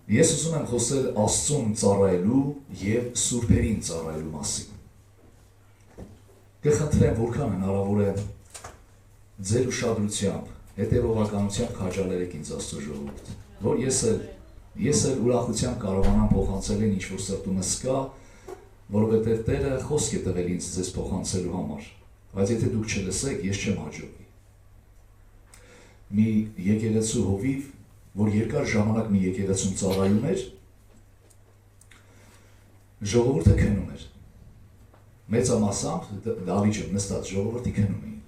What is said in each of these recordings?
Ես ուզում եմ խոսել Աստծուն ծառայելու և սուրբերին ծառայելու մասին։ Կխնդրեմ, որքան հնարավոր է ձեր ուշադրությամբ, հետևողականությամբ քաջալերեք ինձ Աստծո ժողովուրդ, որ ես էլ ուրախությամբ կարողանամ փոխանցել ինչ որ սրտումս կա, որովհետև Տերը խոսք է տվել ինձ ձեզ փոխանցելու համար, բայց եթե դուք չլսեք, ես չեմ հաջողվի։ Մի եկեղեցու հովիվ, որ երկար ժամանակ մի եկեղեցում ծառայում էր, ժողովուրդը քնում էր։ Մեծամասամբ դահլիճում նստած ժողովրդի քնում էին։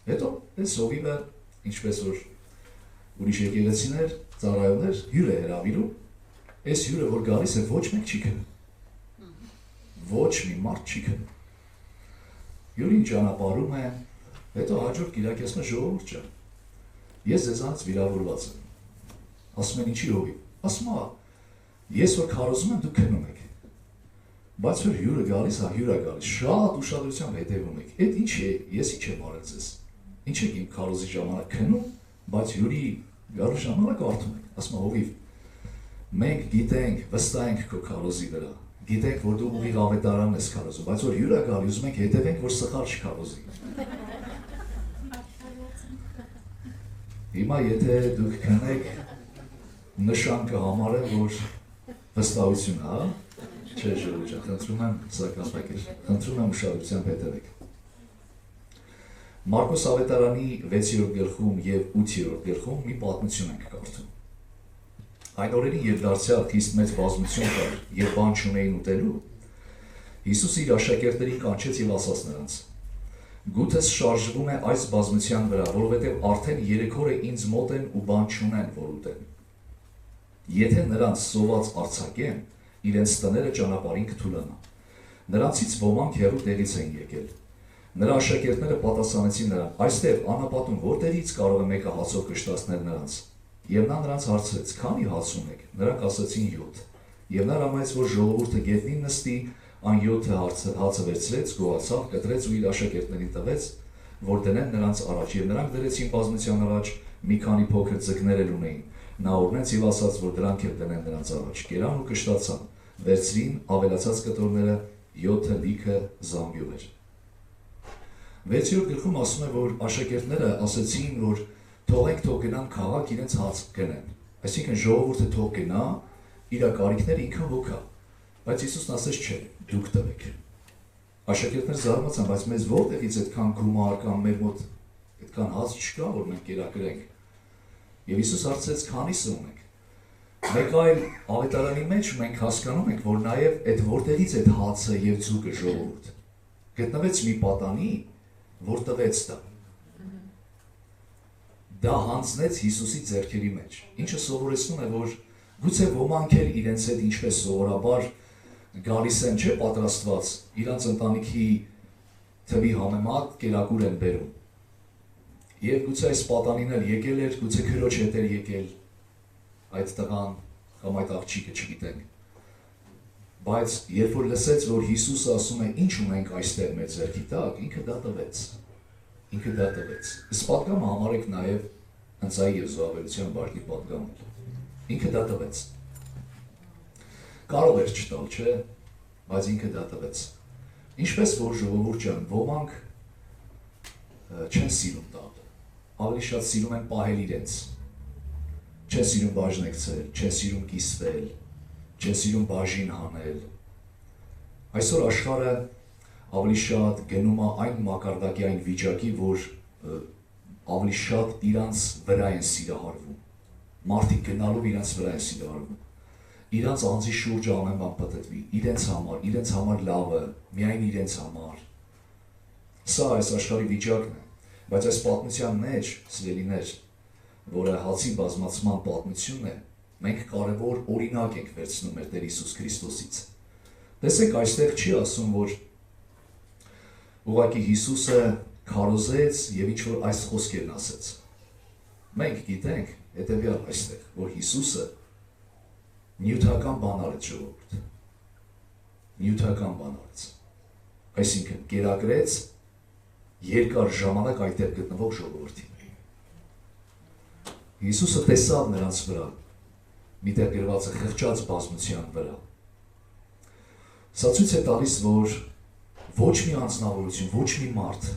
Հետո այս հովիվը, ինչպես որ ուրիշ եկեղեցիներ, ծառայողներ հյուր է հրավիրում, այս հյուրը որ գալիս է ոչ մեկ չի քնում։ Ոչ մի մարդ չի քնում։ Հյուրին ճանապարհում է, հետո հաջորդ կիրակեսը ժողովուրդ ջան։ Ես ձեզանից վիրավորված եմ։ Ասում են ինչի հովիվ։ Ասում է, ես որ քարոզում եմ, դուք քնում եք։ Բայց որ հյուրը գալիս, հյուրը գալիս, շատ ուշադրությամբ հետևում եք։ Այդ ինչ է, ես ինչ եմ արել ձեզ։ Ինչ եք իմ քարոզի ժամանակ քնում, բայց հյուրի գալու ժամանակ արթուն եք։ Ասում է հովիվ, մենք գիտենք, վստահ ենք քո քարոզի վրա։ Գիտենք, որ դու ուղիղ ավետարանն ես քարոզում, բայց որ հյուրը գալի, ուզում ենք հետևենք, որ սխալ չքարոզի։ Հիմա եթե դուք քնեք, նշան կհամարեմ, որ վստահություն, հա? Չէ, ժողովուրդ ջան, խնդրում եմ սա կապակել, խնդրում եմ ուշադրությամբ հետևեք։ Մարկոս ավետարանի 6-րդ գլխում և 8-րդ գլխում մի պատմություն ենք կարդում։ Այն օրերին, երբ դարձյալ խիստ մեծ բազմություն կար և բան չունեին ուտելու, Հիսուսը իր աշակերտներին կանչեց և ասաց նրանց. «Գութս շարժվում է այս բազմության վրա, որովհետև արդեն 3 օր է ինձ մոտ են ու բան չունեն, որ ուտեն։ Եթե նրանց սոված արձակեմ, իրենց տները ճանապարհին կթուլանա։ Նրանցից ոմանք հեռու տեղից են եկել։ Նրա աշակերտները պատասխանեցին նրան. այստեղ անապատում որտեղից կարող է մեկը հացով կշտացնել նրանց։ Եվ նա նրանց հարցրեց. քանի հաց ունեք։ Նրանք ասացին 7։ Եվ նա հրամայեց, որ ժողովուրդը գետնին նստի, այն 7 հացը վերցրեց, գոհացավ, կտրեց ու իր աշակերտներին տվեց, որ դնեն նրանց առաջ։ Եվ նրանք դրեցին բազմության առաջ, մի քանի փոքր ձկներ էլ ունեին։ Նա օրհնեց և ասաց, որ դրանք էլ դնեն նրանց առաջ։ Կերան ու կշտացան, վերցրին ավելացած կտորները 7 լիքը զամբյուղ էր։ 6-րդ գլխում ասում է, որ աշակերտները ասեցին, որ թողենք թող գնան քաղաք իրենց հաց գնեն։ Այսինքն ժողովուրդը թող գնա, իր կարիքները ինքը հոգա։ Բայց Հիսուսն ասեց չէ, դուք տվեք։ Աշակերտները զարմացան, բայց մեզ որտեղից այդքան գումար կամ մեր մոտ այդքան հաց չկա, որ մենք կերակրենք։ Եվ Հիսուս հարցրեց, քանիսը ունեք։ Մեկ այլ ավետարանի մեջ մենք հասկանում ենք, որ նաև այդ որտեղից այդ հացը և ձուկը ժողովուրդ գտնվեց մի պատանի, որ տվեց դա։ Դա հանձնեց Հիսուսի ձեռքերի մեջ, ինչը սովորեցնում է, որ գուցե ոմանք էլ իրենց հետ ինչպես սովորաբար գալիս են չէ պատրաստված, իրանց ընտանիքի թվի համեմատ կերակուր են բերում։ Եվ գուցե այս պատանին էլ եկել էր, գուցե քրոջ հետ էր եկել այդ տղան կամ այդ աղջիկը չգիտենք։ Բայց երբ որ լսեց, որ Հիսուսը ասում է ինչ ունենք այստեղ մեր ձեռքի տակ, ինքը դա տվեց։ Ինքը դա տվեց։ Այս պատգամը համարեք նաև հնձայի և զոհաբերության բաժնի պատգամը։ Ինքը դա տվեց։ Կարող էր չտալ, չէ, բայց ինքը դա տվեց։ Ինչպես որ ժողովուրդ ջան, ոմանք չեն սիրում տալ, ավելի շատ սիրում են պահել իրենց։ Չեն սիրում բաժնեկցել, չեն սիրում կիսվել, չեն սիրում բաժին հանել։ Այսօր աշխարհը ավելի շատ գնում է այն մակարդակի, այն վիճակի, որ ավելի շատ իրանց վրա են սիրահարվում։ Մարդիկ գնալով իրանց վրա են սիրահարվում։ Իրանց անձի շուրջը ամեն բան պտտվի, իրենց համար լավը, միայն իրենց համար։ Սա այս աշխարհի վիճակն է, բայց այս պատմության մեջ, սիրելիներ, որը հացի բազմացման պատմությունն է, մենք կարևոր օրինակ ենք վերցնում մեր Տեր Հիսուս Քրիստոսից։ Տեսեք, այստեղ չի ասում, որ ուղղակի Հիսուսը քարոզեց և ինչ-որ այս խոսքերն ասեց։ Մենք գիտենք հետևյալ այստեղ, որ Հիսուսը նյութական բան արեց ժողովուրդ։ Նյութական բան արեց։ Այսինքն կերակրեց երկար ժամանակ այդտեղ գտնվող ժողովրդին։ Հիսուսը տեսավ նրանց վրա, միտեղ գրված է խղճած բազմության վրա։ Սա ցույց է տալիս, որ ոչ մի անձնավորություն, ոչ մի մարդ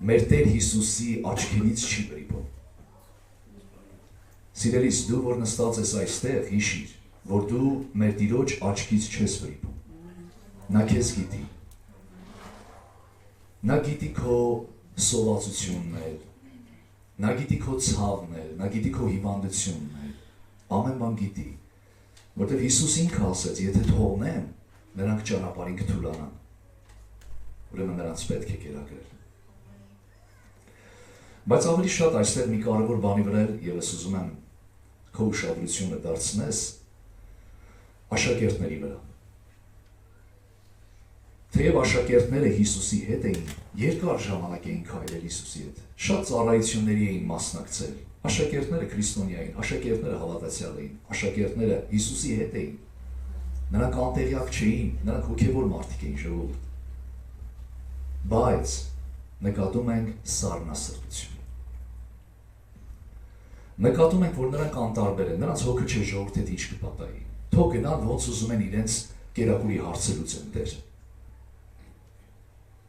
մեր Տեր Հիսուսի աչքերից չի վրիպում։ Սիրելիս, դու որ նստած ես այստեղ, հիշիր, որ դու մեր Տիրոջ աչքից չես վրիպում։ Նա քեզ գիտի։ Նա գիտի քո սովածությունն էլ, նա գիտի քո ցավն էլ, նա գիտի քո հիվանդությունն էլ, ամեն բան գիտի, որտեղ Հիսուս ինքը ասեց, եթե թողնեմ, նրանք ճանապարհին կթուլանան, ուրեմն նրանց պետք է կերակրել։ Բայց ավելի շատ այստեղ մի կարևոր բանի վրա ես ուզում եմ քո ուշադրությունը դարձնես աշակերտների վրա։ Թեև աշակերտները Հիսուսի հետ էին, երկար ժամանակ էին քայլել Հիսուսի հետ, շատ ծառայությունների էին մասնակցել, աշակերտները քրիստոնյա էին, աշակերտները հավատացյալ էին, աշակերտները Հիսուսի հետ էին, նրանք անտեղյակ չէին, նրանք հոգևոր մարդիկ էին, ժողովուրդ, բայց նկատում ենք սառնասրտություն, նկատում ենք, որ նրանք անտարբեր են, նրանց հոգը չէ ժողովուրդ հետ ինչ կպատահի, թող գնան ոնց ուզում են իրենց կերակուրի հարցը լուծեն Տեր։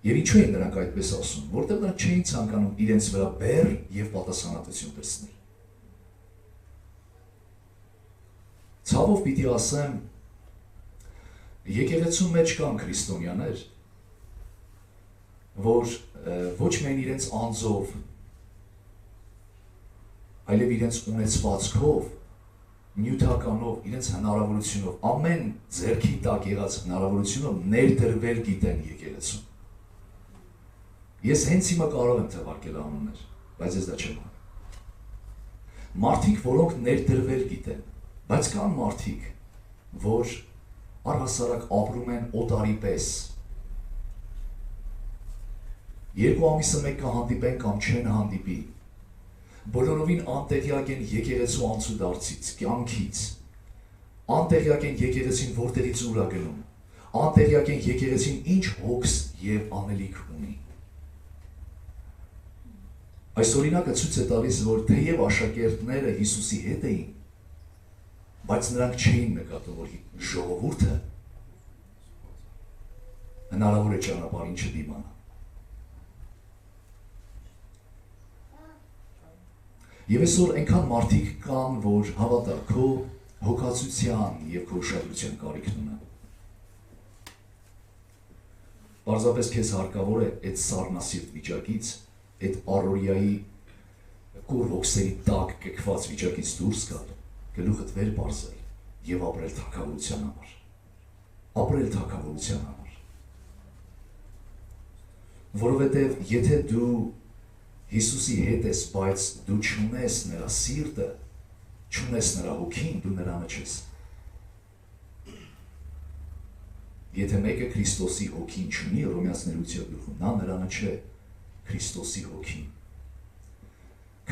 Եվ ինչու են նրանք այդպես ասում, որտեղ նրանք չէին ցանկանում իրենց վրա բեռ եւ պատասխանատվություն դրսնել։ Ցավով պիտի ասեմ, եկեղեցու մեջ կան քրիստոնյաներ, որ ոչ միայն իրենց անձով, այլև իրենց ունեցվածքով, նյութականով, իրենց հնարավորությունով, ամեն ձեռքի տակ եղած հնարավորությունով ներդրվել գիտեն եկեղեցուն։ Ես հենց հիմա կարող եմ թվարկել անուններ, բայց ես դա չեմ անում։ Մարդիկ, որոնք ներդրվել գիտեն, բայց կան մարդիկ, որ առհասարակ ապրում են օտարի պես։ Երկու ամիսը մեկ կհանդիպեն կամ չեն հանդիպի։ Բոլորովին անտեղյակ են եկեղեցու անցուդարձից, կյանքից։ Անտեղյակ են եկեղեցին որտեղից ուր է գնում։ Անտեղյակ են եկեղեցին ինչ հոգս եւ անելիք ունի։ Այս օրինակը ցույց է տալիս, որ թեև աշակերտները Հիսուսի հետ էին, բայց նրանք չէին նկատում, որ ժողովուրդը հնարավոր է ճանապարհին չդիմանա։ Եվ այսօր այնքան մարդիկ կան, որ հավատա, քո հոգացության եւ քո ուշադրության կարիքն ունեն։ Պարզապես քեզ հարկավոր է այդ սառնասիրտ վիճակից, այդ առօրյայի կուր հոգսերի տակ կքված վիճակից դուրս գալ, գլուխդ վեր բարձել եւ ապրել թագավորության համար։ Ապրել թագավորության համար։ Որովհետեւ եթե դու Հիսուսի հետ ես, բայց դու չունես նրա սիրտը, չունես նրա հոգին, դու նրանը չես։ Եթե մեկը Քրիստոսի հոգին չունի, Հռոմեացիների 8 գլխում, նա նրանը չէ, Քրիստոսի հոգին։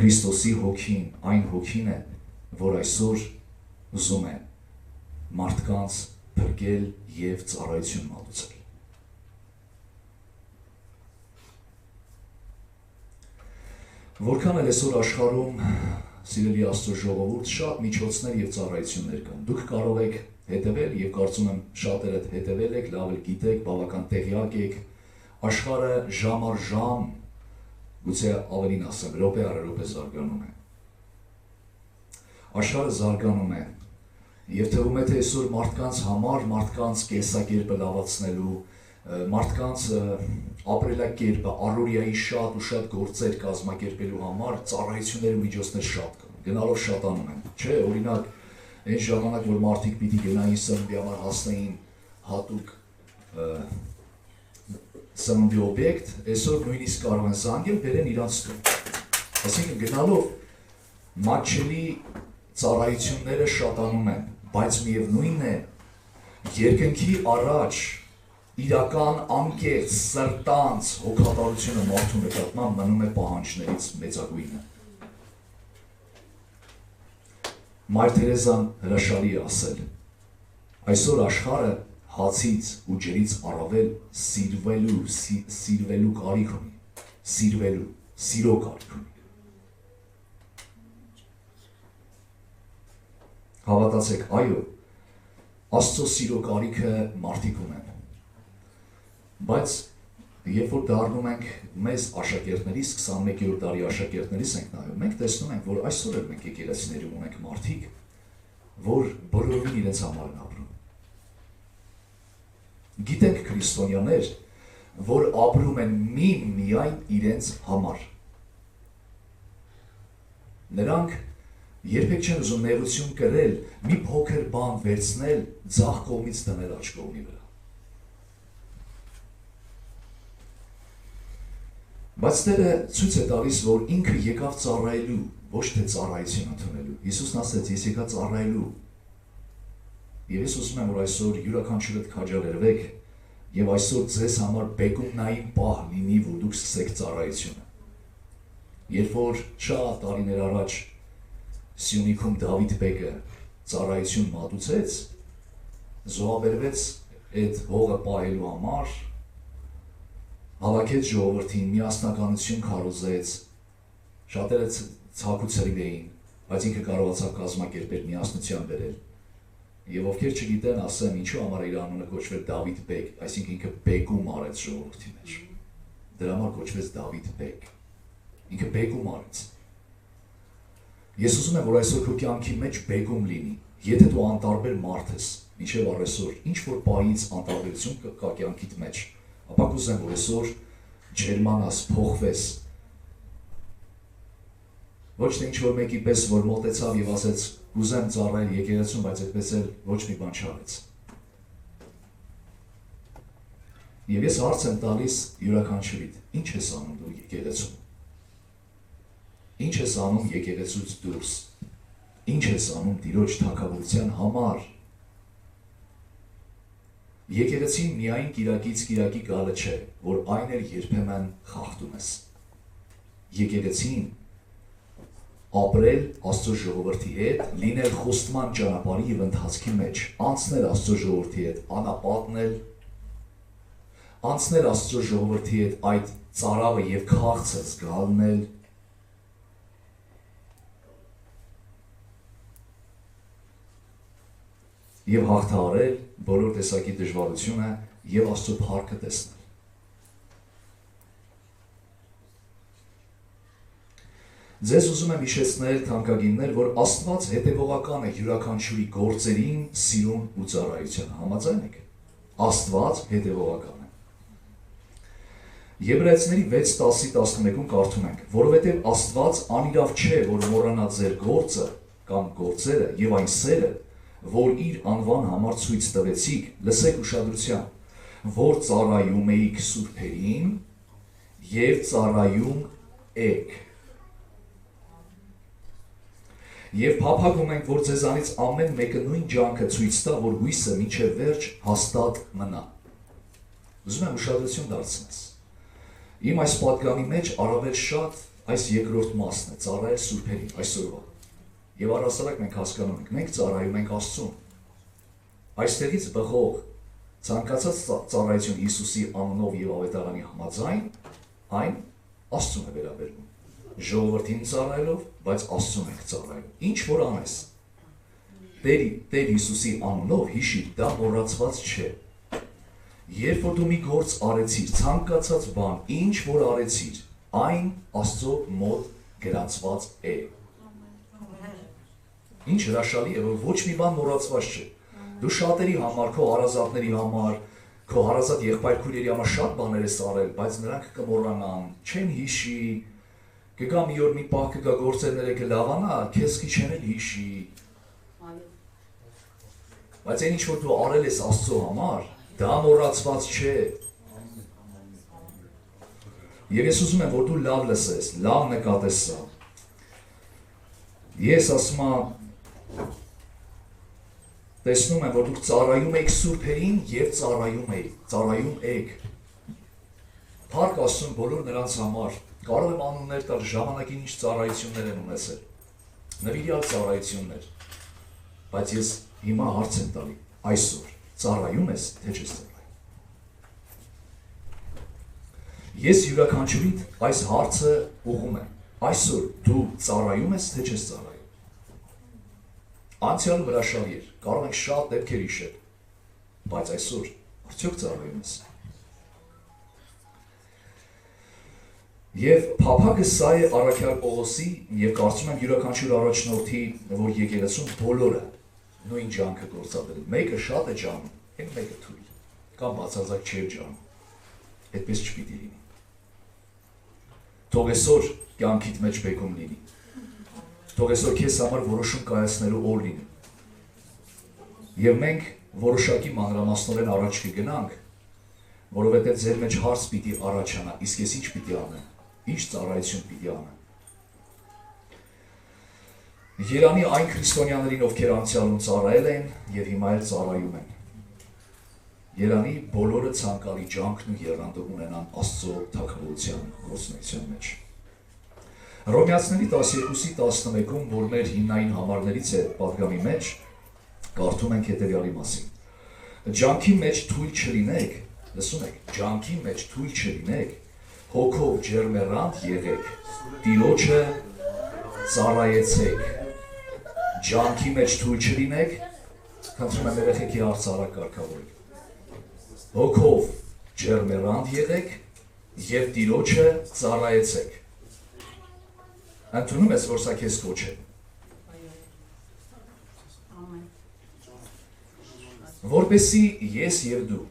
Քրիստոսի հոգին այն հոգին է, որ այսօր ուզում է մարդկանց փրկել եւ ծառայություն մատուցել։ Որքան էլ այսօր աշխարհում սիրելի Աստծո ժողովուրդ շատ միջոցներ եւ ծառայություններ կան։ Դուք կարող եք հետևել եւ կարծում եմ շատերը հետևել եք, լավ էլ գիտեք, բավական տեղյակ եք։ Աշխարհը ժամ առ ժամ, գուցե ավելին ասեմ, րոպե առ րոպե զարգանում է։ Աշխարհը զարգանում է եւ թվում է թե այսօր մարդկանց համար, մարդկանց կենսակերպը լավացնելու, մարդկանց ապրելակերպը, առօրյայի շատ ու շատ գործեր կազմակերպելու համար ծառայություններ ու միջոցներ շատ կան, գնալով շատանում են, չէ, օրինակ, այն ժամանակ, որ մարդիկ պիտի գնային սննդի համար հասնեին հատուկ սննդի օբյեկտ, այսօր նույնիսկ կարող են զանգել, բերեն իրանց տուն։ Այսինքն գնալով մատչելի ծառայությունները շատանում են, բայց միևնույնն է, երկնքի առաջ իրական անկեղծ սրտանց հոգատարությունը մարդու նկատմամբ մնում է պահանջներից մեծագույնը։ Մայր Թերեզան հրաշալի է ասել. այսօր աշխարհը հացից ու ջրից առավել սիրվելու կարիք ունի, սիրո կարիք ունի։ Հավատացեք, այո, Աստծո սիրո կարիքը մարդիկ ունեն։ Բայց երբ որ դառնում ենք մեզ աշակերտներիս, 21-րդ դարի աշակերտներիս ենք նայում, մենք տեսնում ենք, որ այսօր էլ մենք եկեղեցիներում ունենք մարդիկ, որ բոլորովին իրենց համար են ապրում։ Գիտենք քրիստոնյաներ, որ ապրում են միայն իրենց համար։ Նրանք երբեք չեն ուզում նեղություն կրել, մի փոքր բան վերցնել, ձախ կողմից դնել աջ կողմի վրա։ Բայց Տերը ցույց է տալիս, որ ինքը եկավ ծառայելու, ոչ թե ծառայություն ընդունելու։ Հիսուսն ասեց, ես եկա ծառայելու։ Եվ ես ուզում եմ, որ այսօր յուրաքանչյուրդ քաջալերվեք եւ այսօր ձեզ համար բեկումնային պահ լինի, որ դուք սկսեք ծառայությունը։ Երբ որ շատ տարիներ առաջ Սյունիքում Դավիթ բեկը ծառայություն մատուցեց, զոհաբերվեց այդ հողը պահելու համար, հավաքեց ժողովրդին, միասնականություն քարոզեց, շատերը ցակուցրիվ էին, բայց ինքը կարողացավ կազմակերպել միասնության բերել։ Եվ ովքեր չգիտեն, ասեմ, ինչու համար իր անունը կոչվել Դավիթ բեկ, այսինքն ինքը բեկում արեց ժողովրդի մեջ։ Դրա համար կոչվեց Դավիթ բեկ։ Ինքը բեկում արեց։ Ես ուզում եմ, որ այսօր քո կյանքի մեջ բեկում լինի, եթե դու անտարբեր մարդ ես, մինչև առեսօր, ինչ որ պահից անտարբերություն կա կյանքիդ մեջ, ապա կուզեմ, որ այսօր ջերմանաս, փոխվես։ Ոչ թե ինչ որ մեկի պես, որ մոտեցավ եւ ասեց, կուզեմ ծառայել եկեղեցում, բայց այդպես էլ ոչ մի բան չարեց։ Եվ ես հարց եմ տալիս յուրաքանչյուրիդ, ինչ ես անում դու եկեղեցում։ Ինչ ես անում եկեղեցուց դուրս, ինչ ես անում Տիրոջ թագավորության համար։ Եկեղեցին միայն կիրակից կիրակի գալը չէ, որ այն էլ երբեմն խախտում ես։ Եկեղեցին ապրել Աստծո ժողովրդի հետ, լինել խոստման ճանապարհի եւ ընթացքի մեջ, անցնել Աստծո ժողովրդի հետ, անապատնել, անցնել Աստծո ժողովրդի հետ այդ ծարավը եւ քաղցը զգալնել, եւ հաղթահարել բոլոր տեսակի դժվարությունը եւ Աստծո փառքը տեսնել։ Ձեզ ուզում եմ հիշեցնել, թանկագիններ, որ Աստված հետևողական է յուրաքանչյուրի գործերին, սիրուն ու ծառայությանը։ Համաձայն եք։ Աստված հետևողական է։ Եբրայեցիների 6:10-11-ում կարդում ենք, որովհետև Աստված անիրավ չէ, որ մոռանա ձեր գործը կամ գործերը եւ այն սերը, որ իր անվան համար ցույց տվեցիք, լսեք ուշադրությամբ, որ ծառայում էիք սուրբերին եւ ծառայում եք։ Եվ փափագում ենք, որ ձեզանից ամեն մեկը նույն ջանքը ցույց տա, որ հույսը մինչև վերջ հաստատ մնա։ Ուզում եմ ուշադրություն դարձնես։ Իմ այս պատգամի մեջ առավել շատ այս երկրորդ մասն է, ծառայել սուրբերին, այսօրվա։ Եվ առհասարակ մենք հասկանում ենք, մենք ծառայում ենք Աստծուն։ Այստեղից բխող ցանկացած ծառայություն Հիսուսի անունով եւ ավետարանի համաձայն, այն Աստծուն է վերաբերվում։ Ժողովրդին ծառայելով, բայց Աստծուն ենք ծառայում։ Ինչ որ անես, Տեր Հիսուսի անունով հիշի, դա մոռացված չէ։ Երբ որ դու մի գործ արեցիր, ցանկացած բան, ինչ որ արեցիր, այն Աստծո մոտ գրանցված է։ Ինչ հրաշալի է, որ ոչ մի բան մոռացված չէ։ Դու շատերի համար, քո հարազատների համար, քո հարազատ եղբայր-քույրերի համար շատ բաներ ես արել, բայց նրանք կմոռանան, չեն հիշի, կգա մի օր մի պահ կգա գործերները կլավանա, քեզ քիչ չեն էլ հիշի։ Բայց այն ինչ որ դու արել ես Աստծո համար, դա մոռացված չէ։ Եվ ես ուզում եմ, որ դու լավ լսես, լավ նկատես սա։ Ես ասում եմ, տեսնում եմ, որ դուք ծառայում եք սուրբերին եւ ծառայում եք։ Փառք Աստծուն բոլոր նրանց համար, կարող եմ անուններ տալ, ժամանակին ինչ ծառայություններ են ունեցել, նվիրյալ ծառայություններ, բայց ես հիմա հարց եմ տալի, այսօր ծառայում ես, թե չես ծառայում։ Ես յուրաքանչյուրիդ այս հարցը ուղղում եմ, այսօր դու ծառայում ես, թե չես ծառայում։ Անցյալը հրաշալի էր, կարող ենք շատ դեպքեր հիշել, բայց այսօր արդյոք ծառայում ես։ Եվ փափագը սա է Առաքյալ Պողոսի եւ կարծում եմ յուրաքանչյուր առաջնորդի, որ եկեղեցում բոլորը նույն ջանքը գործադրել։ Մեկը շատ է ջանում, եւ մեկը թույլ, կամ բացարձակ չէ ջանում։ Այդպես չպիտի լինի։ Թող այսօր կյանքիդ մեջ բեկում լինի։ Թող այսօր քեզ համար որոշում կայացնելու օր լինի։ Եվ մենք որոշակի մանրամասնորեն առաջ կգնանք, որովհետև ձեր մեջ հարց պիտի առաջանա, իսկ ես ինչ պիտի անեմ, ինչ ծառայություն պիտի անեմ։ Երանի այն քրիստոնյաներին, ովքեր անցյալում ծառայել են եւ հիմա էլ ծառայում են։ Երանի բոլորը ցանկալի ջանքն ու եռանդը ունենան Աստծո թագավորության գործունեության մեջ։ Հռոմեացիների 12:11-ում, որ մեր հիմնային համարներից է պատգամի մեջ, կարդում ենք հետևյալի մասին. Ջանքի մեջ թույլ չլինեք, լսում եք, ջանքի մեջ թույլ չլինեք, հոգով ջերմեռանդ եղեք, Տիրոջը ծառայեցեք։ Ջանքի մեջ թույլ չլինեք, խնդրում եմ երեխեքի հարցարակ կարգավորեք։ Հոգով ջերմեռանդ եղեք եւ Տիրոջը ծառայեցեք։ Ընդունում ես, որ սա քեզ կոչ է։ Որպեսի ես եւ դու,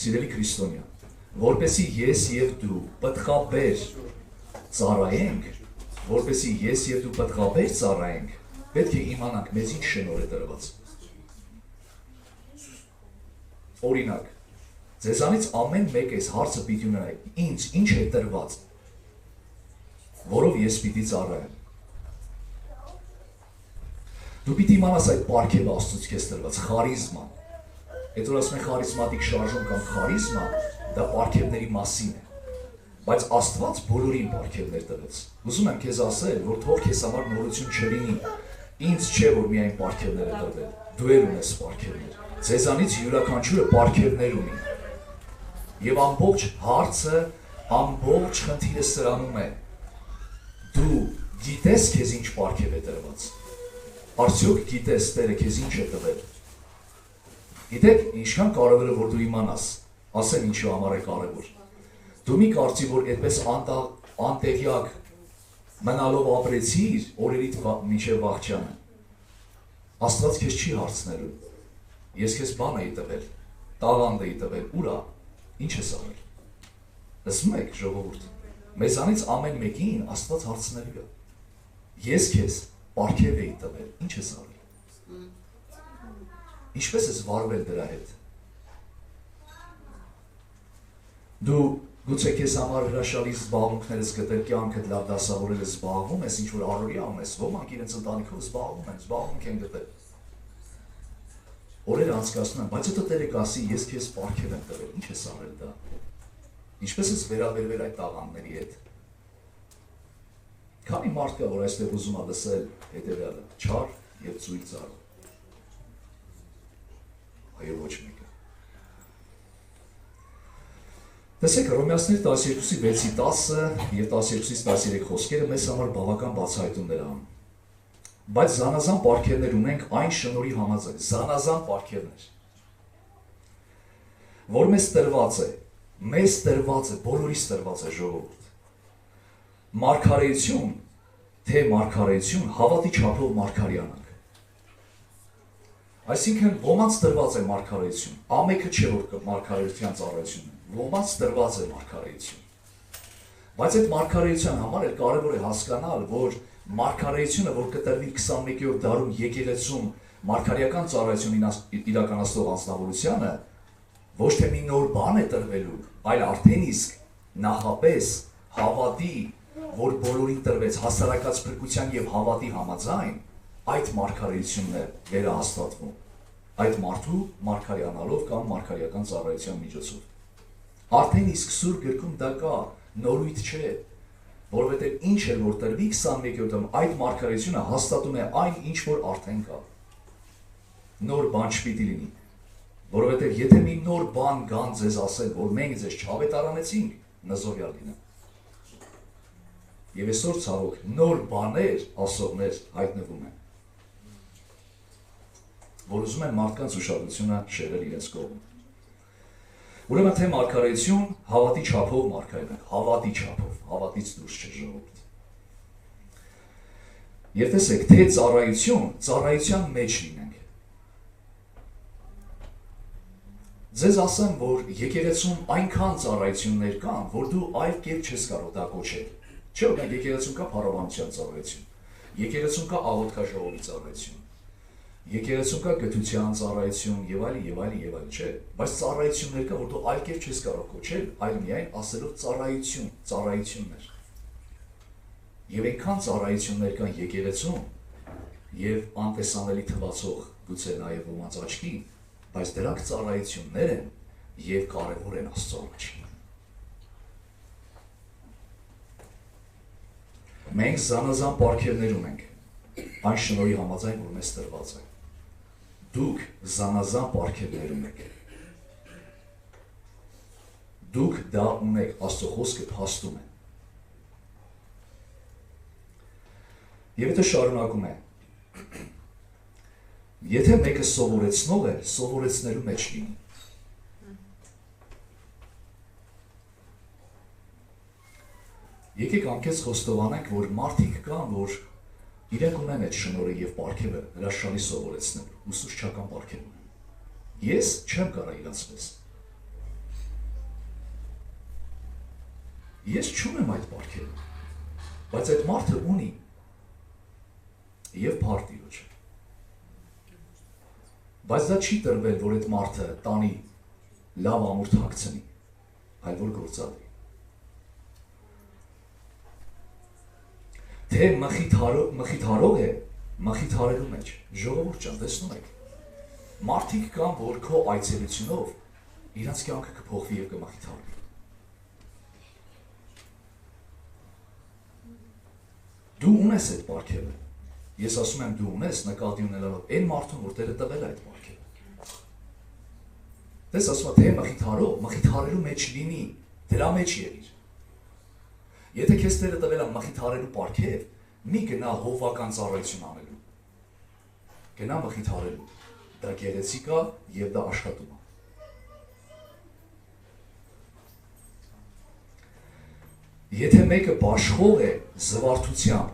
սիրելի քրիստոնյա, որպեսի ես եւ դու պտղաբեր ծառայենք, որպեսի ես եւ դու պտղաբեր ծառայենք, պետք է իմանանք մեզ ինչ շնորհ է տրված։ Օրինակ, ձեզանից ամեն մեկ այս հարցը պիտի ունենա, ինձ ինչ է տրված, որով ես պիտի ծառայեմ։ Դու պիտի իմանաս այդ պարգևը Աստծուց քեզ տրված, խարիզման։ Այդ որ ասում են խարիզմատիկ շարժում կամ խարիզմա, դա պարգևների մասին է։ Բայց Աստված բոլորին պարգևներ տվեց։ Ուզում եմ քեզ ասել, որ թող քեզ համար նորություն չլինի։ Ինձ չէ, որ միայն պարգևներ է տրվել։ Դու էլ ունես պարգևներ։ Ձեզանից յուրաքանչյուրը պարգևներ ունի։ Եվ ամբողջ հարցը, ամբողջ խնդիրը սրանում է։ Դու գիտես քեզ ինչ պարգև է տրված։ Արդյոք գիտես Տերը քեզ ինչ է տվել։ Գիտեք, ինչքան կարևոր է, որ դու իմանաս, ասեմ ինչու համար է կարևոր։ Դու մի կարծի, որ այդպես անտեղյակ մնալով ապրեցիր օրերիդ մինչև վաղճանը։ Աստված քեզ չի հարցնելու։ Ես քեզ բան էի տվել, տաղանդ էի տվել, ուրա, ինչ ես արել։ Լսում եք, ժողովուրդ, մեզանից ամեն մեկին Աստված հարցնելու է։ Ես քեզ պարգև էի տվել, ինչ ես արել։ Ինչպես ես վարվել դրա հետ։ Դու գուցե քեզ համար հրաշալի զբաղմունքներ ես գտել, կյանքդ լավ դասավորել ես, զբաղվում ես, ինչ որ առօրյա ունես, ոմանք իրենց ընտանիքով զբաղվում են, զբաղմունք են գտել։ Օրեր անցկացնում են, բայց հետո Տերը կասի, ես քեզ պարգև եմ տվել, ինչ ես արել դա։ Ինչպես ես վերաբերվել այդ տաղանդների հետ։ Քանի մարդ կա, որ այստեղ ուզում է լսել հետևյալը, չար եւ ծույլ ծառ։ Այո, ոչ մեկը։ Տեսեք, Հռոմեացիների 12:6-10 եւ 12-13 խոսքերը մեզ համար բավական բացահայտումներ են։ Բայց զանազան պարգևներ ունենք այն շնորհի համաձայն, զանազան պարգևներ, որ մեզ տրված է, բոլորիս տրված է ժողովուրդ։ Մարգարեություն, թե մարգարեություն, հավատի չափով մարգարյանանք։ Այսինքն ոմանց տրված է մարգարեություն, ամենքը չէ որ մարգարեության ծառայություն է, ոմանց տրված է մարգարեություն։ Բայց այդ մարգարեության համար էլ կարևոր է հասկանալ, որ մարգարեությունը, որ կտրվի 21-րդ դարում եկեղեցում մարգարեական ծառայություն իրականացնող անձնավորությանը, ոչ թե մի նոր բան է տրվելու, այլ արդեն իսկ նախապես հավատի, որ բոլորին տրվեց հասարակած փրկության եւ հավատի համաձայն, այդ մարգարեությունն է վերահաստատվում, այդ մարդու մարգարեանալով կամ մարգարեական ծառայության միջոցով։ Արդեն իսկ Սուրբ գրքում դա կա, նորույթ չէ, որովհետև ինչ էլ որ տրվի 21-րդում, այդ մարգարեությունը հաստատում է այն, ինչ որ արդեն կա։ Նոր բան չպիտի լինի, որովհետև եթե մի նոր բան կան ձեզ ասել, որ մենք ձեզ չավետարանեցինք, նզովյալ լինեմ։ Եվ այսօր ցավոք նոր բաներ ասողներ հայտնվում են։ որ ուզում են մարդկանց ուշադրությունը շերել իրենց կողմ։ Ուրեմն թե մարգարեություն հավատի չափով մարգարեն, հավատի չափով, հավատից դուրս չէ ժողովուրդ։ Եվ տեսեք, թե ծառայություն, ծառայության մեջ լինենք։ Ձեզ ասեմ, որ եկեղեցում այնքան ծառայություններ կան, որ դու այլ կերպ չես կարող դա կոչել։ Չէ՞ որ մենք եկեղեցում կա փառաբանության ծառայություն, եկեղեցում կա աղոթքաժողովի ծառայություն, եկեղեցում կա գթության ծառայություն եւ այլն եւ այլն եւ այլն, չէ՞։ Բայց ծառայություններ կա, որ դու այլ կերպ չես կարող կոչել, այլ միայն ասելով ծառայություն, ծառայություններ։ Եվ այնքան ծառայություններ կան եկեղեցում եւ անտեսանելի թվացող գուցե նաեւ ոմանց աչքի, բայց դրանք ծառայություններ են եւ կարեւոր են Աստծո առաջին։ Մենք զանազան պարգևներ ունենք, այն շնորհի համաձայն, որ մեզ տրված է։ Դուք զանազան պարգևներ ունեք։ Դուք դա ունեք, Աստծո խոսքը փաստում է։ Եվ եթե շարունակում է, եթե մեկը սովորեցնող է, սովորեցնելու մեջ լինի։ Եկեք անկեղծ խոստովանենք, որ մարդիկ կան, որ իրենք ունեն այդ շնորհը եւ պարգևը հրաշալի սովորեցնելու, ուսուցչական պարգև ունեն։ Ես չեմ կարող իրանցպես։ Ես չունեմ այդ պարգևը, բայց այդ մարդը ունի եւ փարտիոջ։ Բայց դա չի տրվել, որ այդ մարդը տանի լավ ամուր թաքցնի, այլ որ գործադրի։ Թե մխիթարող է, մխիթարելու մեջ, ժողովուրդ ջան, տեսնում եք, մարդիկ կան, որ քո այցելությունով իրանց կյանքը կփոխվի եւ կմխիթարվի։ Դու ունես այդ պարգևը։ Ես ասում եմ դու ունես նկատի ունենալով այն մարդուն, որ Տերը տվել է այդ պարգևը։ Դες ասում եմ, թե մխիթարող, մխիթարելու մեջ լինի, դրա մեջ եղիր։ Եթե քեզ Տերը տվել է մխիթարելու պարգև, մի գնա հովվական ծառայություն անելու։ Գնա մխիթարելու։ Դա գեղեցիկ է եւ դա աշխատում է։ Եթե մեկը բաշխող է զվարթությամբ,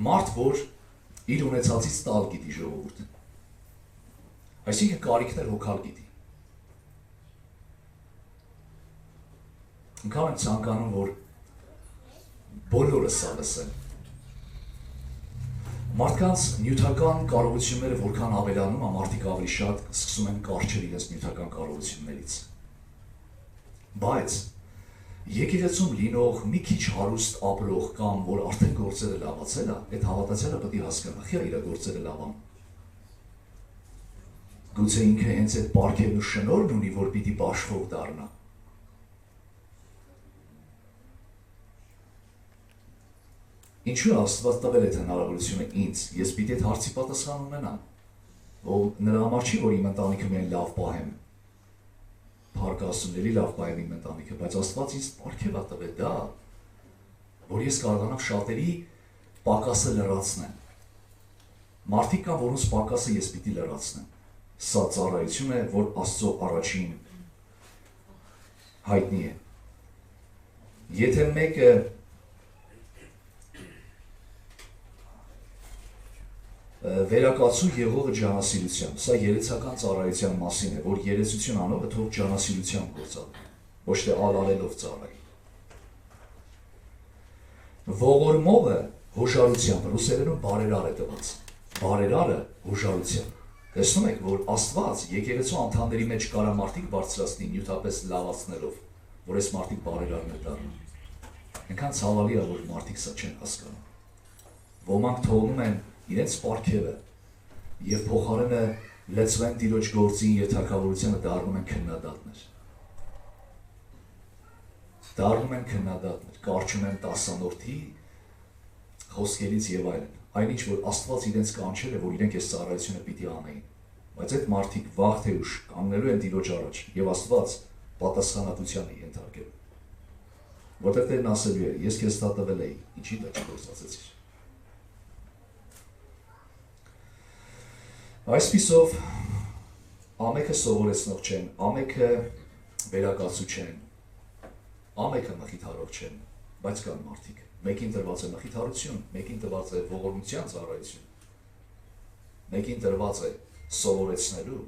մարդ, որ իր ունեցածից տալ գիտի ժողովուրդ։ Այսինքն կարիքներ հոգալ գիտի։ Անկամ եմ ցանկանում, որ բոլորը սա լսեն։ Մարդկանց նյութական կարողությունները որքան ավելանում, մարդիկ ավելի շատ սկսում են կարճել իրենց նյութական կարողություններից։ Բայց եկեղեցում լինող մի քիչ հարուստ ապրող կամ որ արդեն գործերը լավացել է, այդ հավատացյալը պետք է հասկանա, խիա իր գործերը լավան։ Գուցե ինքը հենց այդ պարգևն ու շնորհն ունի, որ պիտի բաշխող դառնա։ Ինչու Աստված տվել այդ հնարավորությունը ինձ, ես պիտի այդ հարցի պատասխան ունենամ, որ նրա համար չի, որ իմ ընտանիքը միայն լավ պահեմ, փառք Աստծուների լավ պահեմ իմ ընտանիքը, բայց Աստված ինձ պարգև է տվել դա, որ ես կարողանամ շատերի պակասը լրացնեմ։ Մարդիկ կան, որոնց պակասը ես պիտի լրացնեմ։ Սա ծառայություն է, որ Աստծո առաջին հայտնի է։ Եթե մեկը վերակացու եղողը ջանասիրությամբ, սա երեցական ծառայության մասին է, որ երեցություն անողը թող ջանասիրությամբ գործադրի, ոչ թե ալալելով ծառայի։ Ողորմողը հոժարությամբ, ռուսերենում բարերար է տված, բարերարը հոժարությամբ։ Տեսնում եք, որ Աստված եկեղեցու անդամների մեջ կարա մարդիկ բարձրացնի նյութապես լավացնելով, որ այս մարդիկ բարերարներ դառնան։ Այնքան ցավալի է, որ մարդիկ սա չեն հասկանում։ Ոմանք թողնում են իրենց պարգևը եւ փոխարենը լեցվեն Տիրոջ գործին եւ թագավորությանը դառնում են քննադատներ։ Դառնում են քննադատներ, կարճում են տասանորդի խոսքերից եւ այլն։ Այնինչ որ Աստված իրենց կանչել է, որ իրենք այս ծառայությունը պիտի անեին։ Բայց այդ մարդիկ վաղ թե ուշ կանգնելու են Տիրոջ առաջ եւ Աստված պատասխանատվության է ենթարկել։ Որտեղ Տերն ասելու է, ես քեզ դա տվել էի, ինչի դա չգործածեցիր։ Այսպիսով ամեկը սովորեցնող չեն, ամեկը վերակացու չեն, ամեկը մխիթարող չեն, բայց կան մարդիկ։ Մեկին տրված է մխիթարություն, մեկին տրված է ողորմության ծառայություն, մեկին տրված է սովորեցնելու,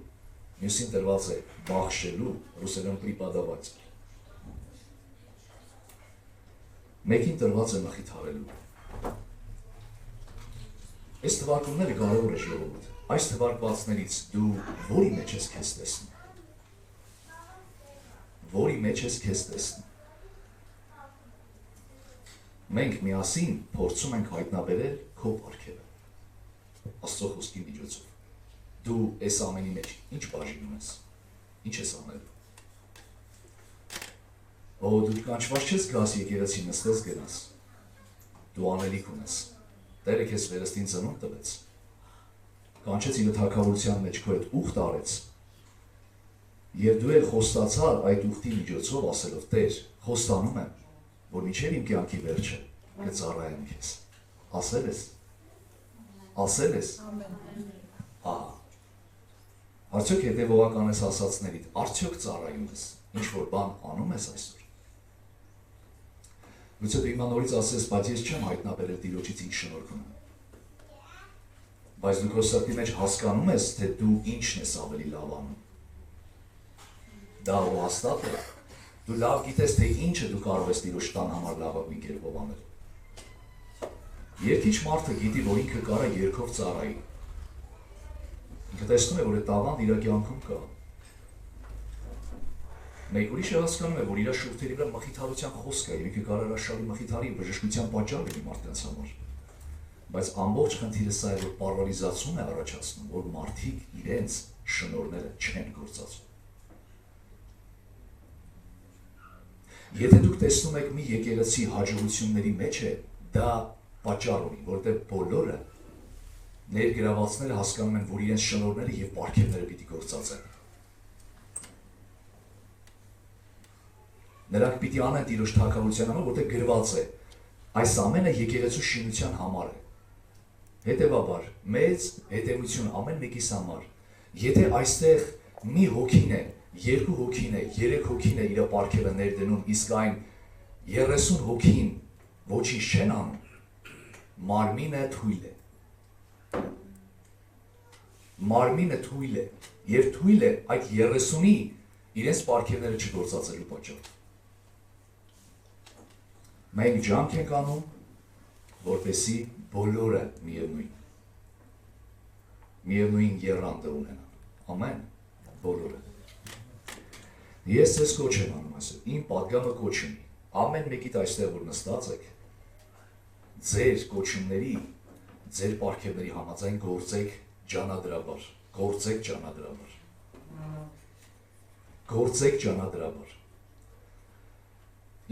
մյուսին տրված է բախշելու, ռուսերեն պրիպադավաց։ Մեկին տրված է մխիթարելու։ Այս թվարկումները կարևոր է ժողովուրդ։ Այս թվարկվածներից դու որի մեջ ես քեզ տեսնում։ Որի մեջ ես քեզ տեսնում։ Մենք միասին փորձում ենք հայտնաբերել քո պարգևը Աստծո խոսքի միջոցով։ Դու այս ամենի մեջ ինչ բաժին ունես, ինչ ես անելու։ Ո դու կանչված չես գաս եկեղեցի նստես գնաս։ Դու անելիք ունես։ Տերը քեզ վերստին ծնունդ տվեց։ Կանչեց իր թագավորության մեջ քո հետ ուխտ արեց։ Եվ դու էլ խոստացար այդ ուխտի միջոցով ասելով. Տեր, խոստանում եմ, որ մինչև իմ կյանքի վերջը կծառայեմ քեզ։ Ասել ես։ Ասել ես։ Ահա։ Արդյոք հետևողական ես ասածներիդ, արդյոք ծառայում ես, ինչ որ բան անում ես այսօր։ Գուցե դու հիմա նորից ասես, բայց ես չեմ հայտնաբերել Տիրոջից ինչ շնորհք ունեմ։ Բայց դու քո սրտի մեջ հասկանում ես, թե դու ինչն ես ավելի լավ անում։ Դա հաստատ է։ Դու լավ գիտես, թե ինչը դու կարող ես Տիրոջ տան համար լավագույն կերպով անել։ Երկիչ մարդը գիտի, որ ինքը կարա երկով ծառայի։ Ինքը տեսնում է, որ այդ տաղանդ իր կյանքում կա։ Մեկ ուրիշը հասկանում է, որ իր շուրթերի վրա մխիթարության խոսք է, եւ ինքը կարող է հրաշալի մխիթարի բժշկության պատճառ լինի մարդկանց համար։ Բայց ամբողջ խնդիրը սա է, որ պարալիզացում է առաջացնում, որ մարդիկ իրենց շնորհները չեն գործածում։ Եթե դուք տեսնում եք մի եկեղեցի հաջողությունների մեջ է, դա պատճառ ունի, որտեղ բոլորը ներգրավվածները հասկանում են, որ իրենց շնորհները եւ պարգևները պիտի գործածեն։ Նրանք պիտի անեն Տիրոջ թագավորության համար, որտեղ գրված է. այս ամենը եկեղեցու շինության համար է։ Հետևաբար, մեծ հետևություն ամեն մեկիս համար։ Եթե այստեղ մի հոգին է, երկու հոգին է, երեք հոգին է իր պարգևը ներդնում, իսկ այն 30 հոգին ոչինչ չեն անում, մարմինը թույլ է։ Մարմինը թույլ է, եւ թույլ է այդ 30-ի իրենց պարգևները չգործածելու պատճառով։ Մենք ջանք ենք անում, որպեսզի բոլորը միևնույն եռանդը ունենան։ Ամեն, բոլորը։ Ես ձեզ կոչ եմ անում այսօր, իմ պատգամը կոչ ունի, ամեն մեկիդ այստեղ որ նստած եք, ձեր կոչումների, ձեր պարգևների համաձայն գործեք ջանադրաբար, գործեք ջանադրաբար։ Գործեք ջանադրաբար։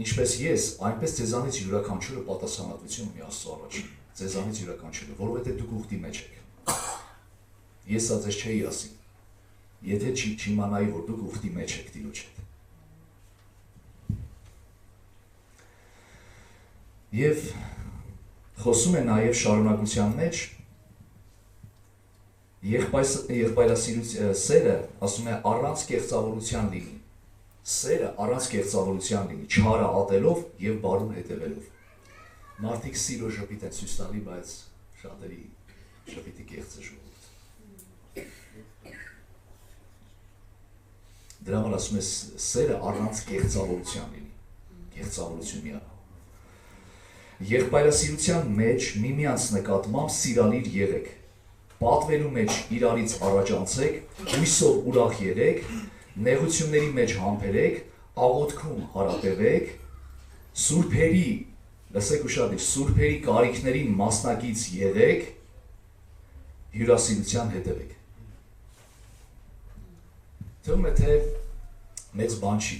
Ինչպես ես, այնպես ձեզանից յուրաքանչյուրը պատասխանատվություն ունի Աստծո առաջ, ձեզանից յուրաքանչյուրը, որովհետև դուք ուխտի մեջ եք։ Ես սա ձեզ չէի ասի, եթե չիմանայի, որ դուք ուխտի մեջ եք Տիրոջ հետ։ Եվ խոսում է նաև շարունակության մեջ եղբայրասիրության սերը, ասում է, առանց կեղծավորության լինի։ Սերը առանց կեղծավորության լինի, չարը ատելով եւ բարուն հետևելով։ Մարդիկ սիրո ժպիտ են ցույց տալի, բայց շատերի ժպիտի կեղծ է ժողովուրդ։ Դրա համար ասում է, սերը առանց կեղծավորության լինի, կեղծավորություն մի առ։ Եղբայրասիրության մեջ միմյանց նկատմամբ սիրալիր եղեք, պատվելու մեջ իրարից առաջանցեք, հույսով ուրախ եղեք, նեղությունների մեջ համբերեք, աղոթքում հարատևեք, սուրբերի, լսեք ուշադիր, սուրբերի կարիքներին մասնակից եղեք, հյուրասիրության հետևեք։ Թվում է, թե մեծ բան չի,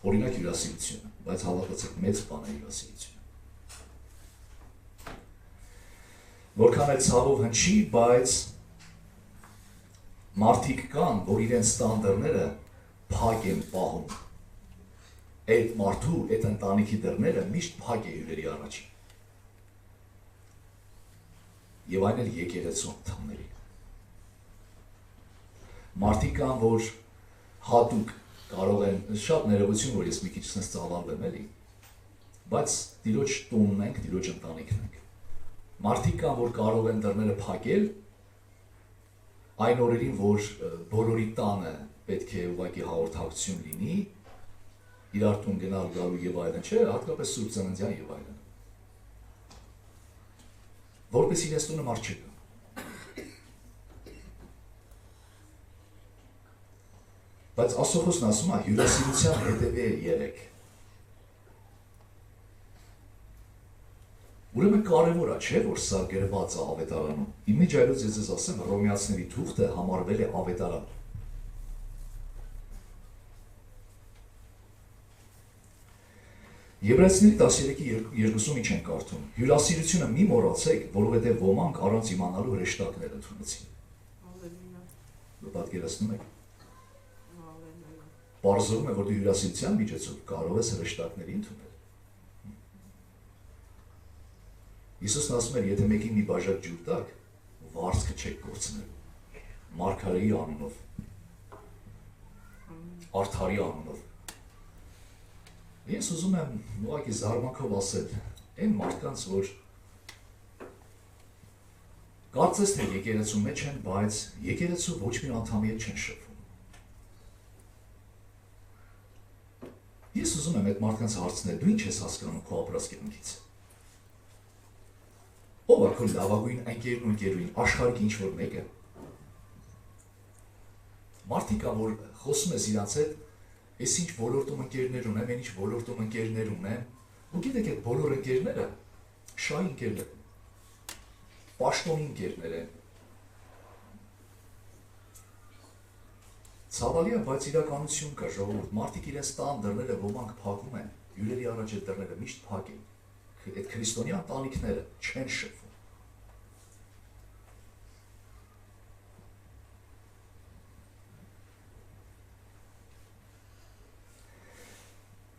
օրինակ հյուրասիրությունը, բայց հավատացեք, մեծ բան է հյուրասիրությունը։ Որքան էլ ցավով հնչի, բայց մարդիկ կան, որ իրենց տան դռները փակ են պահում։ Այդ մարդու, այդ ընտանիքի դռները միշտ փակ է հյուրերի առաջին։ Եվ այն էլ եկեղեցու անդամների։ Մարդիկ կան, որ հատուկ կարող են, շատ ներողություն, որ ես մի քիչ sense ծավալվեմ էլի, բայց տիրոջ տունն ենք, տիրոջ ընտանիքն ենք։ Մարդիկ կան, որ կարող են դռները փակել այն օրերին, որ բոլորի տանը պետք է ուղղակի հաղորդակցություն լինի, իրար տուն գնալ գալու եւ այլն, չէ, հատկապես Սուրբ Ծննդյան եւ այլն։ Որպես իրենց տունը մարդ չկա։ Բայց Աստծո ասում է հյուրասիրության հետևե եղեք։ Ուրեմն կարևոր է, չէ, որ սա գրված է ավետարանում։ Իմ մեջ այլոց ես ձեզ ասեմ, Հռոմեացիների թուղթը համարվել է ավետարան։ Եբրայեցիների 13:2 ինչ են կարդում։ Հյուրասիրությունը մի մոռացեք, որովհետև ոմանք առանց իմանալու հրեշտակներ ընդունեցին։ Պատկերացնում եք։ Պարզվում է, որ դու հյուրասիրության միջոցով կարող ես հրեշտակների ընդունել։ Հիսուսն ասում էր, եթե մեկին մի բաժակ ջուր տաք, վարձքը չեք կորցնելու։ Մարգարեի անունով, արդարի անունով։ Ես ուզում եմ ուղղակի զարմանքով ասել, այն մարդկանց, որ կարծես թե եկեղեցու մեջ են, բայց եկեղեցու ոչ մի անդամի հետ չեն շփվում։ Ես ուզում եմ այդ մարդկանց հարցնել, դու ինչ ես հասկանում քո ապրած կյանքից։ Ո՞վ է քո լավագույն ընկերն ու ընկերուհին, աշխարհի ինչ որ մեկը։ Մարդիկ կան, որ խոսում ես իրանց հետ, ես ինչ ոլորտում ընկերներ ունեմ, այն ինչ ոլորտում ընկերներ ունեմ, ու գիտեք այդ բոլոր ընկերները շահի ընկերներ են, պաշտոնի ընկերներ են։ Ցավալի է, բայց իրականություն կա, ժողովուրդ, մարդիկ իրենց տան դռները ոմանք փակում են, հյուրերի առաջ այդ դռները միշտ փակ են, այդ քրիստոնյա ընտանիքները չեն շփվում։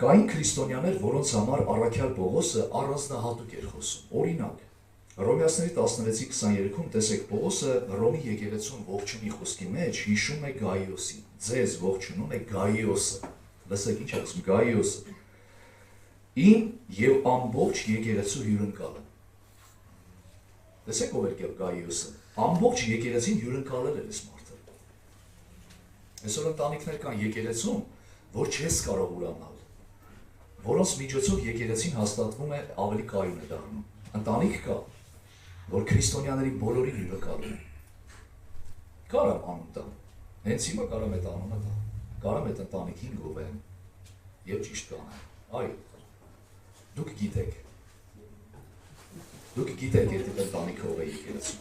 Կային քրիստոնյաներ, որոնց համար առաքյալ Պողոսը առանձնահատուկ էր խոսում։ Օրինակ, Հռոմեացիների 16:23-ում տեսեք Պողոսը Հռոմի եկեղեցուն ողջունի խոսքի մեջ հիշում է Գայիոսին։ Ձեզ ողջունում է Գայիոսը։ Լսեք ինչ է ասում Գայիոսը։ Իմ եւ ամբողջ եկեղեցու հյուրընկալը։ Տեսեք ով էր Գայիոսը։ Ամբողջ եկեղեցին հյուրընկալել էր այս մարդը։ Այսօր ընտանիքներ կան եկեղեցում, որ չես կարող ուրանալ, որոնց միջոցով եկեղեցին հաստատվում է ավելի կայուն է դառնում։ Ընտանիք կա, որ քրիստոնյաների բոլորին հյուրընկալում են։ Կարամ անուն տամ, հենց հիմա կարամ այդ անունը տամ, կարամ այդ ընտանիքին գովեմ եւ ճիշտ կանեմ։ Այ, դուք գիտեք, այդ ընտանիքը ով է եկեղեցում։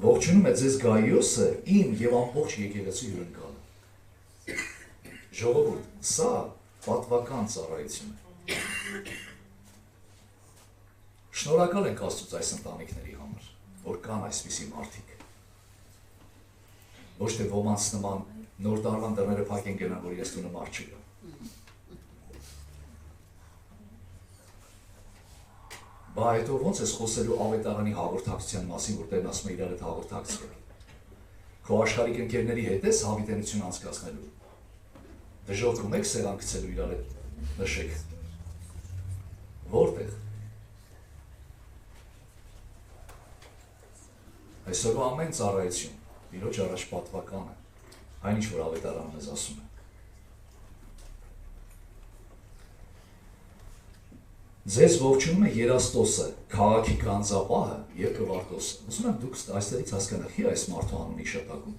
Ողջունում է ձեզ Գայիոսը, իմ եւ ամբողջ եկեղեցու հյուրընկալը։ Ժողովուրդ, սա պատվական ծառայություն է։ Շնորհակալ ենք Աստծուց այս ընտանիքների համար, որ կան այսպիսի մարդիկ։ Ոչ թե ոմանց նման նոր տարվան դռները փակ են գնան, որ ես տունը մարդ չկա։ Բա հետո ո՞նց ես խոսելու ավետարանի հաղորդակցության մասին, որ Տերն ասում է իրար հետ հաղորդակցել։ Քո աշխարհիկ ընկերների հետ ես հավիտենություն անցկացնելու։ Դժոխքում եք սեղան գցելու իրար հետ նշեք։ Որտեղ։ Այսօրվա ամեն ծառայություն Տիրոջ առաջ պատվական է, այն ինչ որ ավետարանը մեզ ասում է։ Ձեզ ողջունում է Երաստոսը, քաղաքի գանձապահը եւ Կվարտոսը։ Ուզում եմ դուք այստեղից հասկանաք, ի այս մարդու անունի շտակում։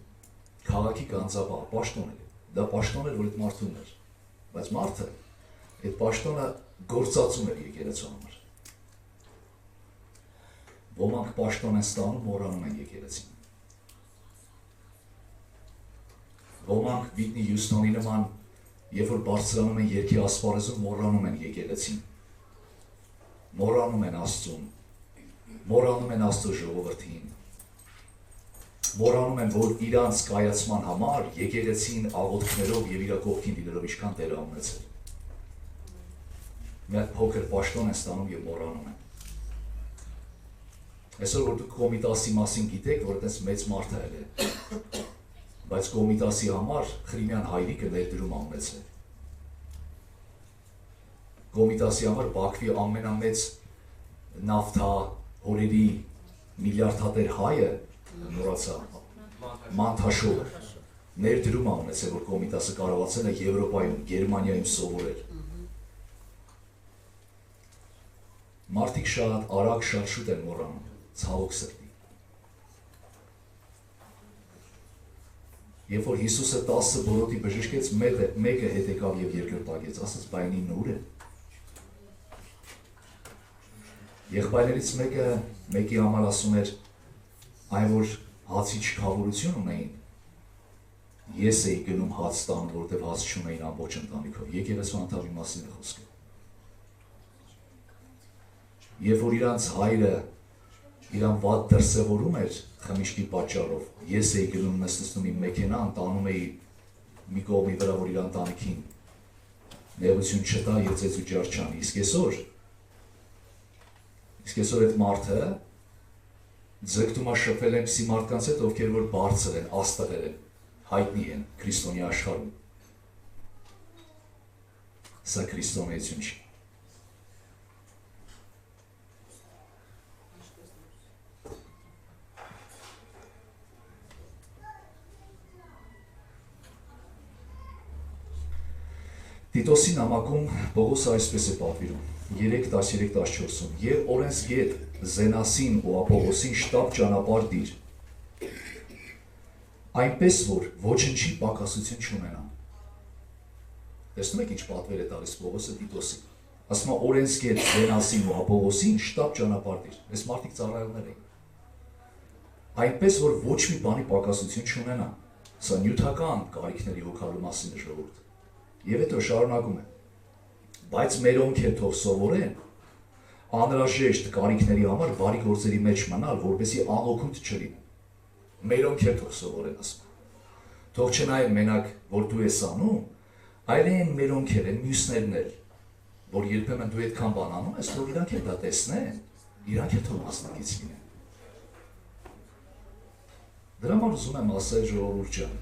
Քաղաքի գանձապահը պաշտոն է։ Դա պաշտոն էր, որ այդ մարդուն էր, բայց մարդը այդ պաշտոնը գործածում էր եկեղեցու համար։ Ոմանք պաշտոն են ստանում, մոռանում են եկեղեցին։ Ոմանք Վիտնի Հյուսթոնի նման, երբ որ բարձրանում են երկի ասպարեզում, մոռանում են եկեղեցին, մոռանում են Աստծուն, մոռանում են Աստծո ժողովրդին, մոռանում են, որ իրանց կայացման համար եկեղեցին աղոթքներով եւ իր կողքին դիներով ինչքան տեղ ունեցել։ Մի հատ փոքր պաշտոն են ստանում եւ մոռանում են։ Այսօր որ դուք Կոմիտասի մասին գիտեք, որ այդպես մեծ մարդ է, բայց Կոմիտասի համար Խրիմյան հայրիկը ներդրում ունեցել։ Կոմիտասի համար Բաքվի ամենամեծ նավթա հորերի միլիարդատեր հայը նորացա Մանթաշովը ներդրում ունեցել, որ Կոմիտասը կարողացել է Եվրոպայում, Գերմանիայում սովորել։ Մարդիկ շատ արագ, շատ շուտ են մոռանում, ցավոք սրտի։ Երբ որ Հիսուսը 10 բոլոտի բժշկեց, մեկը հետ եկավ եւ երկրպագեց, ասաց բայնի նուր է։ Եղբայրներից մեկի համար ասում էր, այն որ հացի չքավորություն ունեին, ես էի գնում հաց տան, որտեղ հաց չունեին ամբողջ ընտանիքով։ Եկեղեցու անդամի մասին է խոսքը։ Երբ որ իրանց հայրը իրան վատ դրսևորում էր խմիչքի պատճառով, ես էի գնում նստում իմ մեքենան, տանում էի մի կողմի վրա, որ իր ընտանիքին նեղություն չտա եւ ծեծու ջար չանի։ Իսկ այսօր այդ մարդը ձգտումա շփվել են քսի մարդկանց հետ, ովքեր որ բարձր են, աստղեր են, հայտնի են քրիստոնյա աշխարհում։ Սա քրիստոնեություն չի։ Տիտոսի նամակում Պողոսը այսպես է պատվիրում 3:13-14-ում եւ օրենսգետ Զենասին ու Ապողոսին շտապ ճանապարհ դիր, այնպես որ ոչնչի պակասություն չունենան։ Տեսնում եք ինչ պատվեր է տալիս Պողոսը Տիտոսին։ Ասում է օրենսգետ Զենասին ու Ապողոսին շտապ ճանապարհ դիր։ Այս մարդիկ ծառայողներ էին։ Այնպես որ ոչ մի բանի պակասություն չունենան։ Սա նյութական կարիքների հոգալու մասին է ժողովուրդ։ Եվ հետո շարունակում է, բայց մերոնք էլ թող սովորեն, անհրաժեշտ կարիքների համար բարի գործերի մեջ մնալ, որպեսզի աղոքուտ չլինեն։ Մերոնք էլ թող սովորեն, ասում։ Թող չնայեն մենակ, որ դու ես անում, այլ են մերոնք էլ են, մյուսներն էլ, որ երբեմն դու այդքան բան անում ես, թող իրանք էլ դա տեսնեն, իրանք էլ թող մասնակից լինեն։ Դրա համար ուզում եմ ասել ժողովուրդ ջան,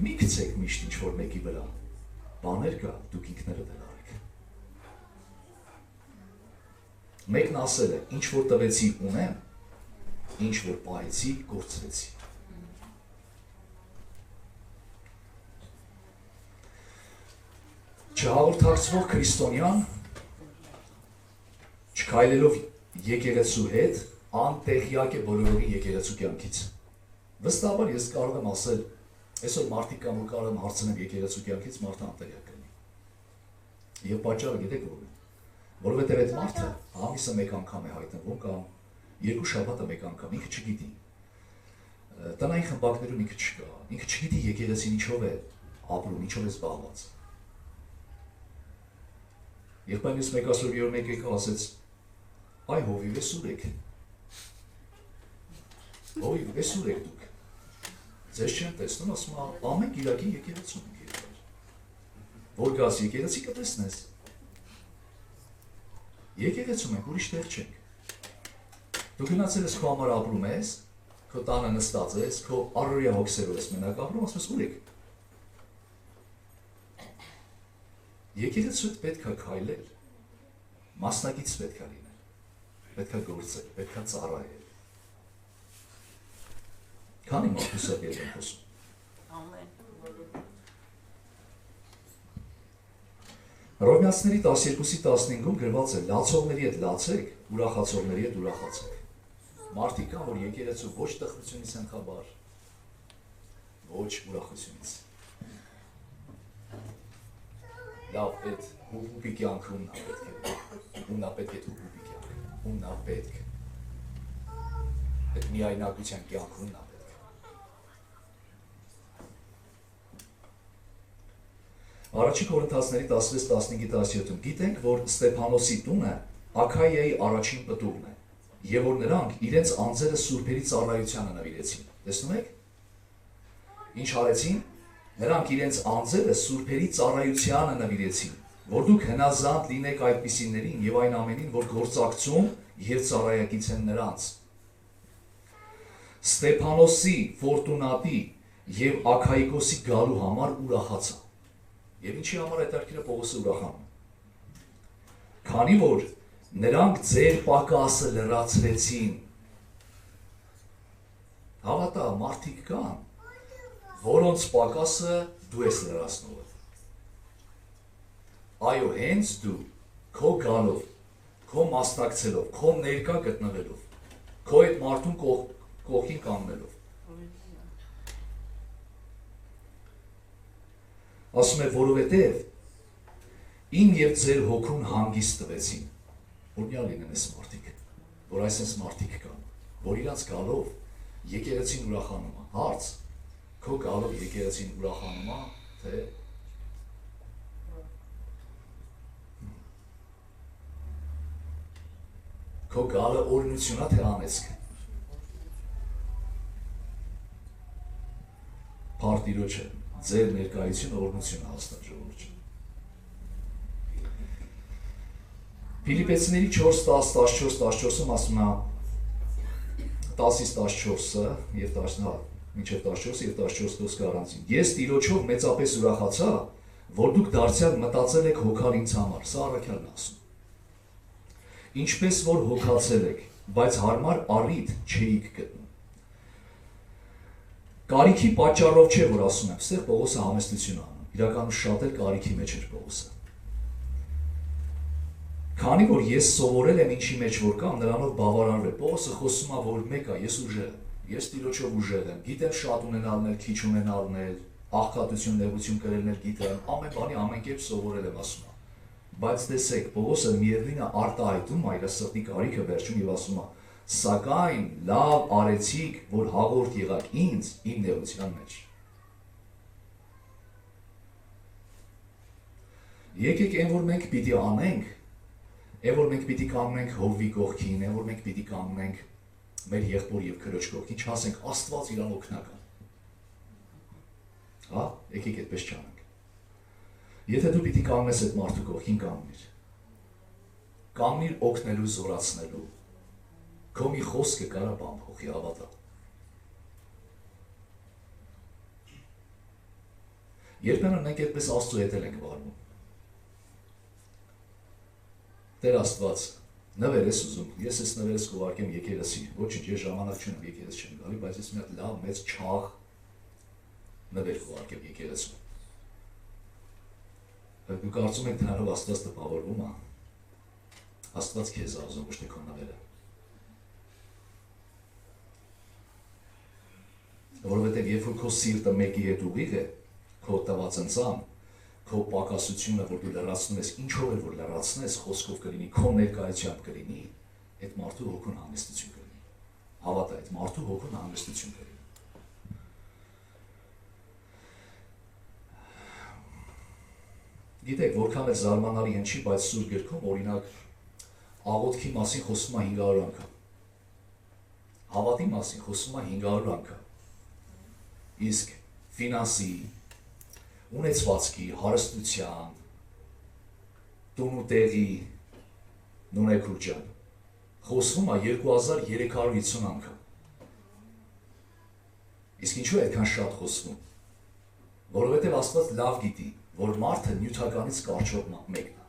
մի գցեք միշտ ինչ-որ մեկի վրա բաներ կա, դուք ինքներդ էլ արեք։ Մեկն ասել է, ինչ որ տվեցի ունեմ, ինչ որ պահեցի, կորցրեցի։ Չհաղորդակցվող քրիստոնյան, չքայլելով եկեղեցու հետ, անտեղյակ է բոլորովին եկեղեցու կյանքից։ Վստահաբար ես կարող եմ ասել, այսօր մարդիկ կամ որ կարող եմ հարցնեմ եկեղեցու կյանքից, մարդը անտեղյակ կլինի։ Եվ պատճառը գիտեք ո՞ր է։ Որովհետև այդ մարդը ամիսը մեկ անգամ է հայտնվում կամ երկու շաբաթը մեկ անգամ, ինքը չգիտի։ Տնային խմբակներում ինքը չկա, ինքը չգիտի եկեղեցին ինչով է ապրում, ինչով է զբաղված։ Եղբայրս մեկ ասոր յոր մեկ եկավ ասեց, այ հովիվ է սուր եք։ Հովիվ է սուր եք դուք։ Ձեզ չեմ տեսնում, ասում ամեն կիրակի եկեղեցում ենք եկել։ Որ գաս եկեղեցի կտեսնես։ Եկեղեցում ենք, ուրիշ տեղ չենք։ Դու գնացել ես քո համար ապրում ես, քո տանը նստած ես, քո առօրյա հոգսերով ես մենակ ապրում, ասում ես ուր եք։ Եկեղեցու հետ պետք է քայլել, մասնակից պետք է լինել, պետք է գործել, պետք է ծառայել։ Քանի մարդուսակեր են խոսում։ Ամեն։ Հռոմեացիների 12:15-ում գրված է. լացողների հետ լացեք, ուրախացողների հետ ուրախացեք։ Մարդիկ կան, որ եկեղեցու ոչ տխրությունից են խաբար, ոչ ուրախությունից։ Լավ, այդ հուբուբի կյանքը ումն է պետք է։ Ումն է պետք է հուբուբի կյանքը։ Ումն է պետք։ Այդ միայնակության կյանքը ումն է պետք։ Առաջին Կորինթացիների 16-15-17-ում գիտենք, որ Ստեփանոսի տունը Աքայիայի առաջին պտուղն է, եւ որ նրանք իրենց անձերը սուրբերի ծառայությանը նվիրեցին։ Տեսնում եք։ Ինչ արեցին։ Նրանք իրենց անձերը սուրբերի ծառայությանը նվիրեցին, որ դուք հնազանդ լինեք այդպիսիներին եւ այն ամենին, որ գործակցում եւ ծառայակից են նրանց։ Ստեփանոսի, Ֆորտունատի եւ Աքայիկոսի գալու համար ուրախացա։ Եվ ինչի համար այդ արկիրը Պողոսը ուրախանում։ Քանի որ նրանք ձեր պակասը լրացրեցին։ Հավատա, մարդիկ կան, որոնց պակասը դու ես լրացնողը։ Այո, հենց դու քո գալով, քո մասնակցելով, քո ներկա գտնվելով, քո այդ մարդուն կողքին կանգնելով։ Ասում է, որովհետև իմ եւ ձեր հոգուն հանգիստ տվեցին, որ միա լինեն այս մարդիկ, որ այսպես մարդիկ կան, որ իրանց գալով եկեղեցին ուրախանում է, հարց, քո գալով եկեղեցին ուրախանում է, թե քո գալը օրինություն է, թե անեծք։ Փարտիրոջը ձեր ներկայությունը օրինություն հաստատ ժողովուրդ։ Ֆիլիպեցիների 4:10-14-14-ում ասում է 10-14-ը եւ 10-ը մինչեւ 14 եւ 14 խոսքը առանցին։ Ես Տիրոջով մեծապես ուրախացա, որ դուք դարձյալ մտածել եք հոգալ ինձ համար, սա առաքյալն ասում։ Ինչպես որ հոգացել եք, բայց հարմար առիթ չէիք գտնում։ Կարիքի պատճառով չէ, որ ասում եմ, ստեղ Պողոսը համեստություն անում, իրականում շատ էլ կարիքի մեջ էր Պողոսը։ Քանի որ ես սովորել եմ ինչի մեջ որ կամ, նրանով բավարարվել, Պողոսը խոսում է, որ մեկ է, ես ուժեղ եմ, ես Տիրոջով ուժեղ եմ, գիտեմ շատ ունենալներ, քիչ ունենալներ, աղքատություն, նեղություն կրելներ գիտեմ, ամեն բանի ամեն կերպ սովորել եմ ասում է։ Բայց տեսեք, Պողոսը միևնույնը արտահայտում է իր սրտի կարիքը վերջում եւ ասում է. Սակայն լավ արեցիք, որ հաղորդ եղաք ինձ իմ նեղության մեջ։ Եկեք այն որ մենք պիտի անենք, այն որ մենք պիտի կանգնենք Հովվի կողքին, այն որ մենք պիտի կանգնենք մեր եղբոր եւ քրոջ կողքին, չասենք Աստված իրան օգնական։ Հա, եկեք այդպես չանենք։ Եթե դու պիտի կանգնես այդ մարդու կողքին, կանգնիր։ Կանգնիր օգնելու, զորացնելու։ Քո մի խոսքը կարա բան փոխի, հավատա։ Երբեմն մենք այդպես Աստծո հետ ենք վարվում։ Տեր Աստված, նվեր ես ուզում, ես այս նվերս կուղարկեմ եկեղեցի, ոչինչ, ես ժամանակ չունեմ եկեղեցի չեմ գալի, բայց ես մի հատ լավ մեծ չաղ նվեր կուղարկեմ եկեղեցու։ Դու կարծում եք դրանով Աստված տպավորվում է։ Աստված քեզ է ուզում, ոչ թե քո նվերը։ Որովհետև երբ որ քո սիրտը մեկի հետ ուղիղ է, քո տված ընծան, քո պակասությունը, որ դու լրացնում ես, ինչով էլ որ լրացնես, խոսքով կլինի, քո ներկայությամբ կլինի, այդ մարդու հոգուն հանգստություն կլինի։ Հավատա, այդ մարդու հոգուն հանգստություն կլինի։ Գիտեք, որքան էլ զարմանալի հնչի, բայց Սուրբ գրքում օրինակ աղոթքի մասին խոսում է 500 անգամ։ Հավատի մասին խոսում է 500 անգամ։ Իսկ ֆինանսի, ունեցվածքի, հարստության, տուն ու տեղի, նունեքուր ջան, խոսվում է 2350 անգամ։ Իսկ ինչու է այդքան շատ խոսվում։ Որովհետև Աստված լավ գիտի, որ մարդը նյութականից կարճով մեկն է։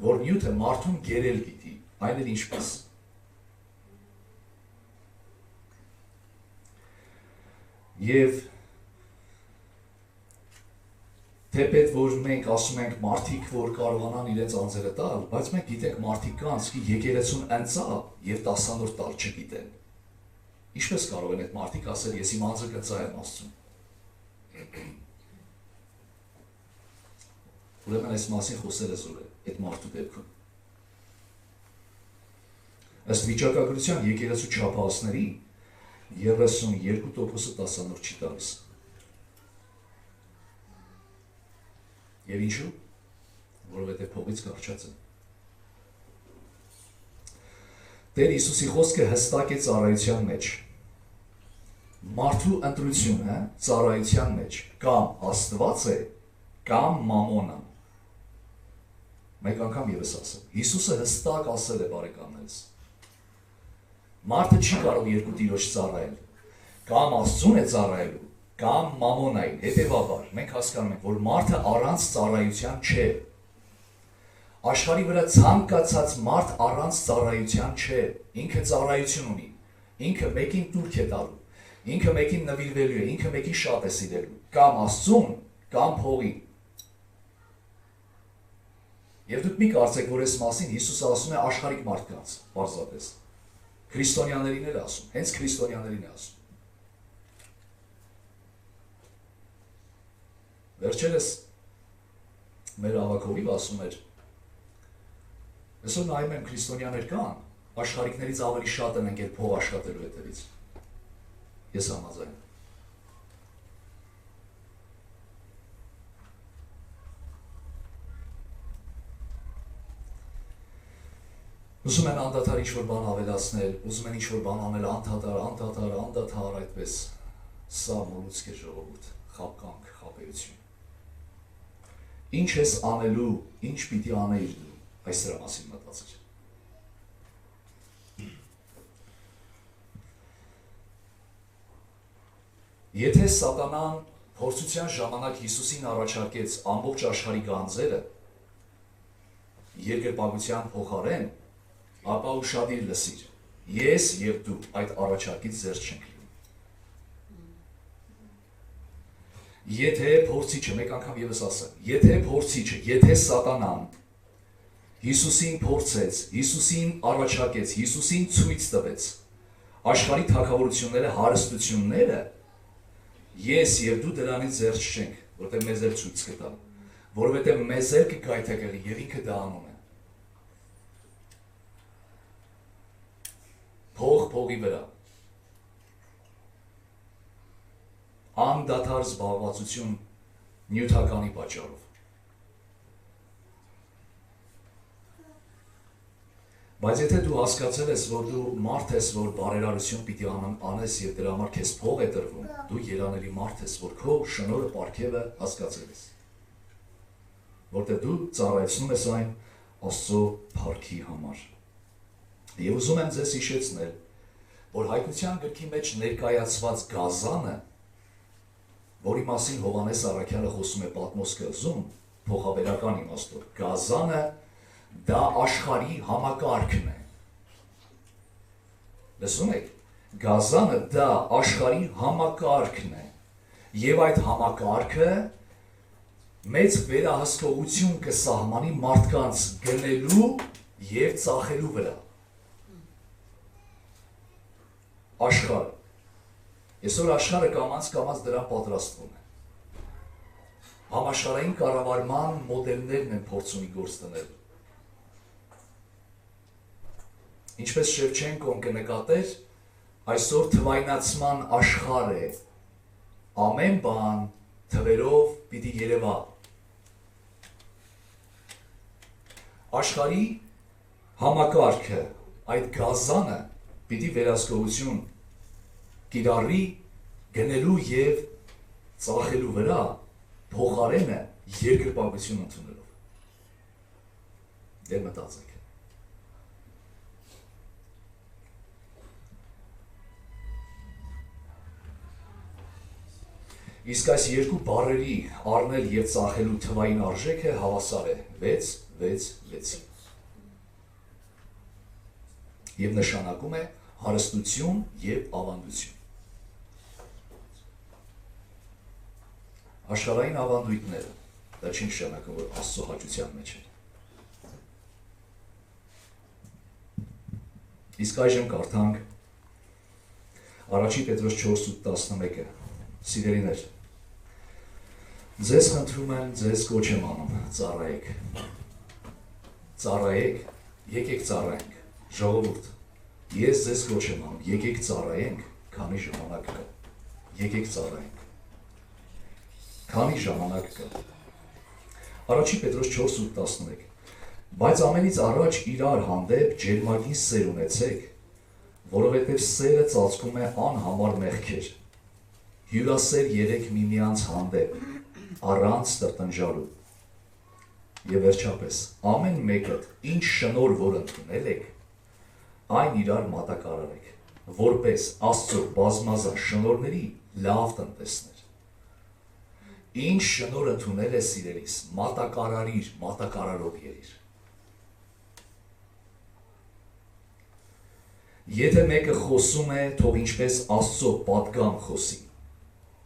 Որ նյութը մարդուն գերել գիտի, այն էլ ինչպես։ Եվ թեպետ որ մենք ասում ենք մարդիկ, որ կարողանան իրենց անձերը տալ, բայց մենք գիտենք մարդիկ կան, սկի եկեղեցուն ընծա եւ 10-րդ տալ չգիտեն։ Ինչպես կարող են այդ մարդիկ ասել, ես իմ անձը կծայեմ Աստծուն։ Ուրեմն այս մասին խոսելը զոր է այդ մարդու դեպքում։ Ըստ վիճակագրության եկեղեցու չափահասների 32%-ը 10-րդ չի տալիս։ Եվ ինչու՞։ Որովհետև փողից կարճած են։ Տեր Հիսուսի խոսքը հստակ է ծառայության մեջ։ Մարդու ընտրությունը ծառայության մեջ կամ Աստված է, կամ մամոնան։ Մեկ անգամ ևս ասեմ։ Հիսուսը հստակ ասել է բարեկամներս։ Մարդը չի կարող երկու տիրոջ ծառայել։ Կամ Աստծուն է ծառայելու, կամ մամոնային։ Հետևաբար, մենք հասկանում ենք, որ մարդը առանց ծառայության չէ։ Աշխարհի վրա ցանկացած մարդ առանց ծառայության չէ։ Ինքը ծառայություն ունի։ Ինքը մեկին տուրք է տալու։ Ինքը մեկին նվիրվելու է, ինքը մեկին շատ է սիրելու։ Կամ Աստծուն, կամ փողին։ Եվ դուք մի կարծեք, որ այս մասին Հիսուսը ասում է աշխարհիկ մարդկանց, պարզապես։ Քրիստոնյաներին էլ ասում, հենց քրիստոնյաներին է ասում։ Վերջերս մեր ավակովի ասում էր, այսօր նայում եմ քրիստոնյաներ կան, աշխարհիկներից ավելի շատ են ընկել փող աշխատելու հետևից։ Ես համաձայն եմ։ Ուզում են անդադար ինչ-որ բան ավելացնել, ուզում են ինչ-որ բան անել անդադար, այդպես։ Սա մոլուցք է ժողովուրդ, խաբկանք, խաբեություն։ Ինչ ես անելու, ինչ պիտի անեիր դու, այս դրա մասին մտածիր։ Եթե սատանան փորձության ժամանակ Հիսուսին առաջարկեց ամբողջ աշխարհի գանձերը երկրպագության փոխարեն, ապա ուշադիր լսիր, ես և դու այդ առաջարկից զերծ չենք լինում։ Եթե փորձիչը, մեկ անգամ ևս ասեմ, եթե փորձիչը, եթե սատանան Հիսուսին փորձեց, Հիսուսին առաջարկեց, Հիսուսին ցույց տվեց աշխարհի թագավորությունները, հարստությունները, ես և դու դրանից զերծ չենք, որտեղ մեզ էլ ցույց կտա, որովհետև մեզ էլ կգայթակղի և ինքը դա անում է։ Փող փողի վրա։ Անդադար զբաղվածություն նյութականի պատճառով։ Բայց եթե դու հասկացել ես, որ դու մարդ ես, որ բարերարություն պիտի անես և դրա համար քեզ փող է տրվում, դու երանելի մարդ ես, որ քո շնորհը պարգևը հասկացել ես։ Որտեղ դու ծառայեցնում ես այն Աստծո փառքի համար։ Եվ ուզում եմ ձեզ հիշեցնել, որ Հայտնության գրքի մեջ ներկայացված գազանը, որի մասին Հովհաննես առաքյալը խոսում է Պատմոս կղզում, փոխաբերական իմաստով, գազանը դա աշխարհի համակարգն է։ Լսում եք, գազանը դա աշխարհի համակարգն է։ Եվ այդ համակարգը մեծ վերահսկողություն կսահմանի մարդկանց գնելու և ծախելու վրա։ Աշխարհը։ Այսօր աշխարհը կամաց դրան պատրաստվում է։ Համաշխարհային կառավարման մոդելներն են փորձում գործ դնել։ Ինչպես Շևչենկոն կնկատեր, այսօր թվայնացման աշխարհ է, ամեն բան թվերով պիտի երևա։ Աշխարհի համակարգը, այդ գազանը պիտի վերահսկողություն կիրառի գնելու և ծախելու վրա, փոխարենը երկրպագություն ընդունելով։ Դե մտածեք։ Իսկ այս երկու բառերի առնել և ծախելու թվային արժեքը հավասար է 6 և նշանակում է հարստություն և ավանդություն։ Աշխարհային ավանդույթները, դա չի նշանակում, որ Աստծո հաճության մեջ են։ Իսկ այժմ կարդանք Առաջին Պետրոս 4:11-ը։ Սիրելիներ, ձեզ խնդրում եմ, ձեզ կոչ եմ անում, ծառայեք։ Ծառայեք, եկեք ծառայենք, ժողովուրդ, ես ձեզ կոչ եմ անում, եկեք ծառայենք, քանի ժամանակ կա։ Եկեք ծառայենք։ Քանի ժամանակ կա։ Առաջին Պետրոս 4:11։ Բայց ամենից առաջ իրար հանդեպ ջերմագին սեր ունեցեք, որովհետև սերը ծածկում է անհամար մեղքեր։ Հյուրասեր եղեք միմյանց հանդեպ, առանց տրտնջալու։ Եվ վերջապես, ամեն մեկը ինչ շնորհ որ ընդունել եք, այն իրար մատակարարեք։ որպես Աստծո բազմազան շնորհների լավ տնտեսներ։ Ինչ շնորհ ընդունել է սիրելիս, մատակարարիր, մատակարարով ելիր։ Եթե մեկը խոսում է, թող ինչպես Աստծո պատգամ խոսի։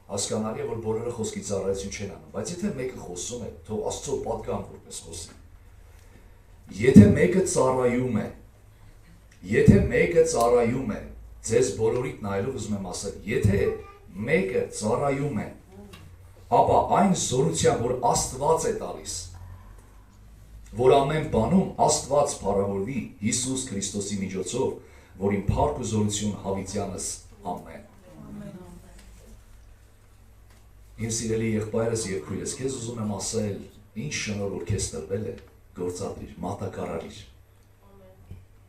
Հասկանալի է, որ բոլորը խոսքի ծառայություն չեն անում, բայց եթե մեկը խոսում է, թող Աստծո պատգամ որպես խոսի։ Եթե մեկը ծառայում է, ձեզ բոլորիդ նայելով ուզում եմ ասել, եթե մեկը ծառայում է, ապա այն զորությամբ, որ Աստված է տալիս, որ ամեն բանում Աստված փառավորվի Հիսուս Քրիստոսի միջոցով, որին փառք ու զորություն հավիտյանս ամեն։ Իմ սիրելի եղբայրս եւ քույրս, քեզ ուզում եմ ասել, ինչ շնորհ որ քեզ տրվել է, գործադրիր, մատակարարիր։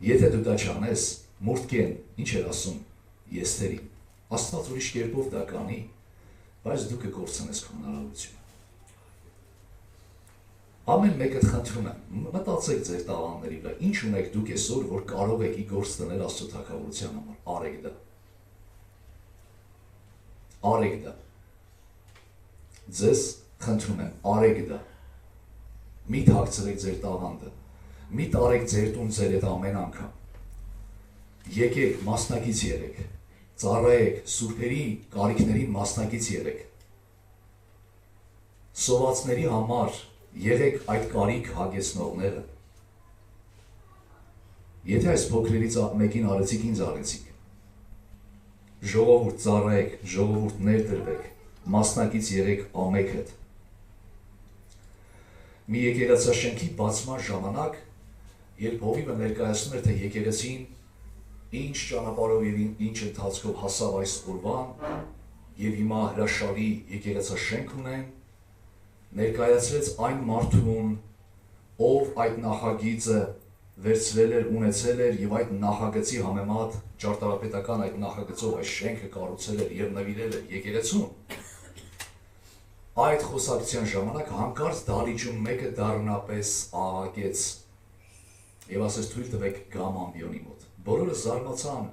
Եթե դու դա չանես, մուրդկեն, ինչ էր ասում Եստերին, Աստված ուրիշ կերպով դա կանի, բայց դու կկորցնես քո հնարավորությունը։ Ամեն մեկը խնդրում եմ, մտածեք ձեր տաղանդների վրա, ինչ ունեք դուք այսօր, որ կարող եք ի գործ դնել Աստծո թագավորության համար, արեք դա։ Արեք դա։ Ձեզ խնդրում եմ, արեք դա։ Մի թաքցրեք ձեր տաղանդը, մի տարեք ձեր տուն ձեր հետ ամեն անգամ։ Եկեք մասնակից եղեք, ծառայեք, սուրբերի կարիքներին մասնակից եղեք։ Սովածների համար եղեք այդ կարիք հագեցնողները։ Եթե այս փոքրերից մեկին արեցիք, ինձ արեցիք։ Ժողովուրդ ծառայեք, ժողովուրդ ներդրվեք, մասնակից եղեք ամենքդ։ Մի եկեղեցաշենքի բացման ժամանակ, երբ հովիվը ներկայացնում էր, թե եկեղեցին ինչ ճանապարհով եւ ինչ ընթացքով հասավ այս օրվան, եւ հիմա հրաշալի եկեղեցաշենք ունեն, ներկայացրեց այն մարդուն, ով այդ նախագիծը վերցրել էր, ունեցել էր եւ այդ նախագծի համեմատ ճարտարապետական այդ նախագծով այս շենքը կառուցել էր եւ նվիրել էր եկեղեցուն։ Այդ խոսակցության ժամանակ հանկարծ դահլիճում մեկը դառնապես աղաղակեց եւ ասեց թույլ տվեք գամ ամբիոնի մոտ։ Բոլորը զարմացան,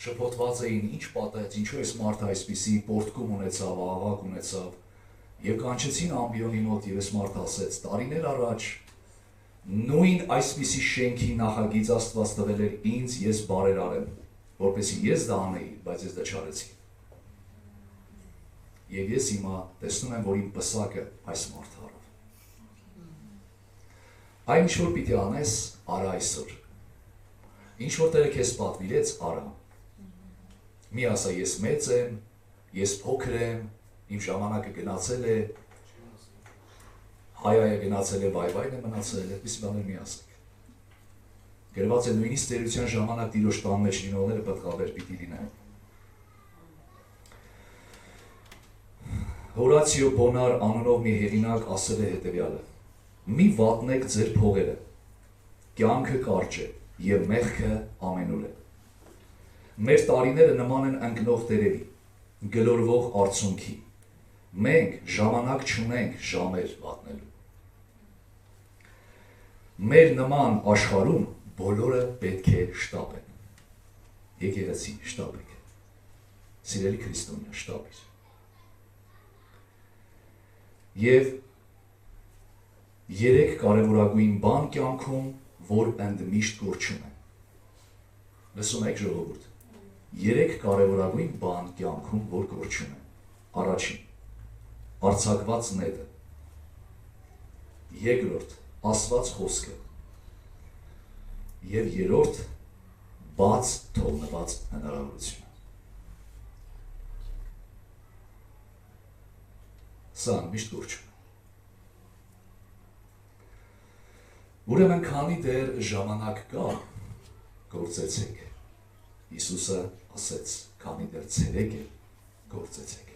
շփոթված էին, ինչ պատահեց, ինչու այս մարդը այսպիսի պորտկում ունեցավ, աղաղակ ունեցավ։ Եվ կանչեցին ամբիոնի մոտ եւ այս մարդը ասեց. տարիներ առաջ նույն այսպիսի շենքի նախագիծ Աստված տվել էր ինձ, ես բարերարեմ, որպեսզի ես դա անեի, բայց ես դա չարեցի։ Եվ ես հիմա տեսնում եմ, որ իմ պսակը այս մարդը արավ։ Այն ինչ որ պիտի անես, արա այսօր։ Ինչ որ Տերը քեզ պատվիրեց, արա։ Մի ասա ես մեծ եմ, ես փոքր եմ, իմ ժամանակը գնացել է, հայայը գնացել է, վայ-վայն է մնացել, այդպիսի բաներ մի ասեք։ Գրված է նույնիսկ տերության ժամանակ Տիրոջ տան մեջ լինողները պտղաբեր պիտի լինեն։ Հորացիո Բոնար անունով մի հեղինակ ասել է հետևյալը. մի վատնեք ձեր փողերը, կյանքը կարճ է եւ մեղքը ամենուր է։ Մեր տարիները նման են ընկնող տերևի, գլորվող արցունքի։ Մենք ժամանակ չունենք ժամեր վատնելու։ Մեր նման աշխարհում բոլորը պետք է շտապեն։ Եկեղեցի շտապեք։ Սիրելի քրիստոնյա, շտապիր։ Եվ երեք կարևորագույն բան կյանքում, որ ընդմիշտ կորչում են։ Լսում եք ժողովուրդ։ Երեք կարևորագույն բան կյանքում, որ կորչում են։ Առաջին, արձակված նետը։ Երկրորդ, ասված խոսքը։ Եվ երրորդ, բաց թողնված հնարավորությունը։ Սա միշտ կորչում է։ Ուրեմն քանի դեռ ժամանակ կա, գործեցեք։ Հիսուսը ասեց, քանի դեռ ցերեկ է, գործեցեք։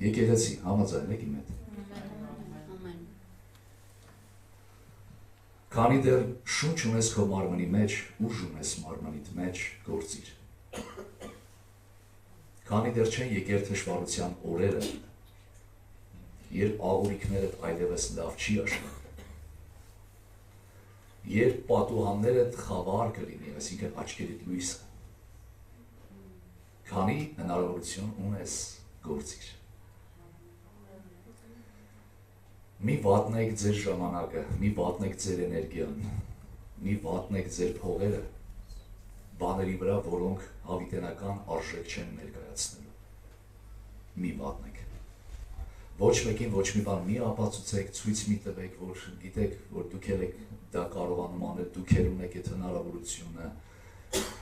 Եկեղեցի, համաձայնեք իմ հետ։ Քանի դեռ շունչ ունես քո մարմնի մեջ, ուժ ունես մարմնիդ մեջ, գործիր։ Քանի դեռ չեն եկել թշվառության օրերը, երբ աղուրիկներդ այլևս լավ չի աշխատել, երբ պատուհաններդ խավար կլինի, այսինքն աչքերիդ լույսը, Քանի հնարավորություն ունես գործիր։ Մի վատնեք ձեր ժամանակը, մի վատնեք ձեր էներգիան, մի վատնեք ձեր փողերը բաների վրա, որոնք հավիտենական արժեք չեն ներկայացնելու։ Մի վատնեք։ Ոչ մեկին ոչ մի բան մի ապացուցեք, ցույց մի տվեք, որ գիտեք, որ դուք եք դա կարողանում անել, դուք ունեք այդ հնարավորությունը,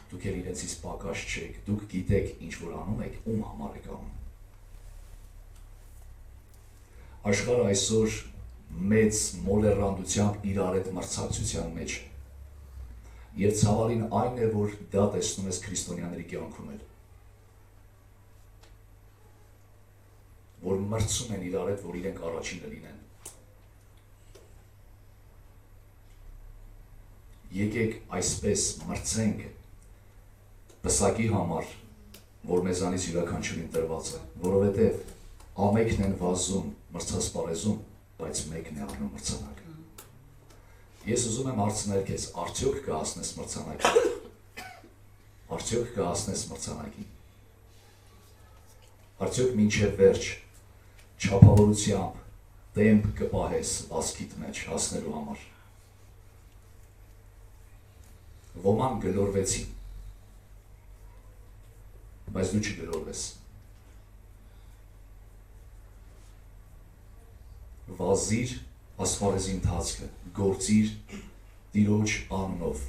դուք իրենցից պակաս չեք, դուք գիտեք ինչ որ անում եք, ում համար եք անում։ Աշխարհը այսօր մեծ մոլեռանդությամբ իրար հետ մրցակցության մեջ է։ Եվ ցավալին այն է, որ դա տեսնում ես քրիստոնյաների կյանքում էլ։ Որ մրցում են իրար հետ, որ իրենք առաջինը լինեն։ Եկեք այսպես մրցենք պսակի համար, որ մեզանից յուրաքանչյուրին տրված է, որովհետև ամենքն են վազում մրցասպարեզում, բայց մեկն է առնում մրցանակը։ Ես ուզում եմ հարցնել քեզ, արդյոք կհասնես մրցանակին։ Արդյոք կհասնես մրցանակին։ Արդյոք մինչև վերջ չափավորությամբ տեմպ կպահես ասքիդ մեջ հասնելու համար։ Ոման գլորվեցին, բայց դու չգլորվես։ Վազիր ասպարեզի ընթացքը, գործիր Տիրոջ անունով,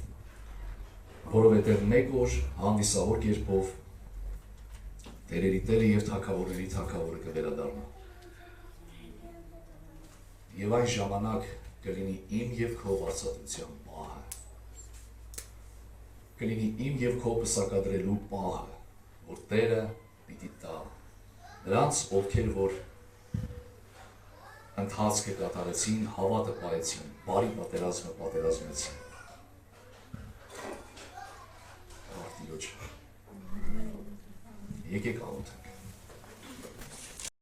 որովհետև մեկ օր հանդիսավոր կերպով տերերի Տերը և թագավորների թագավորը կվերադառնա։ Եվ այն ժամանակ կլինի իմ և քո վարձատրության պահը, կլինի իմ և քո պսակադրելու պահը, որ Տերը պիտի տա նրանց, ովքեր որ ընթացքը կատարեցին, հավատը պահեցին, բարի պատերազմը պատերազմեցին։ Եկեք աղոթենք։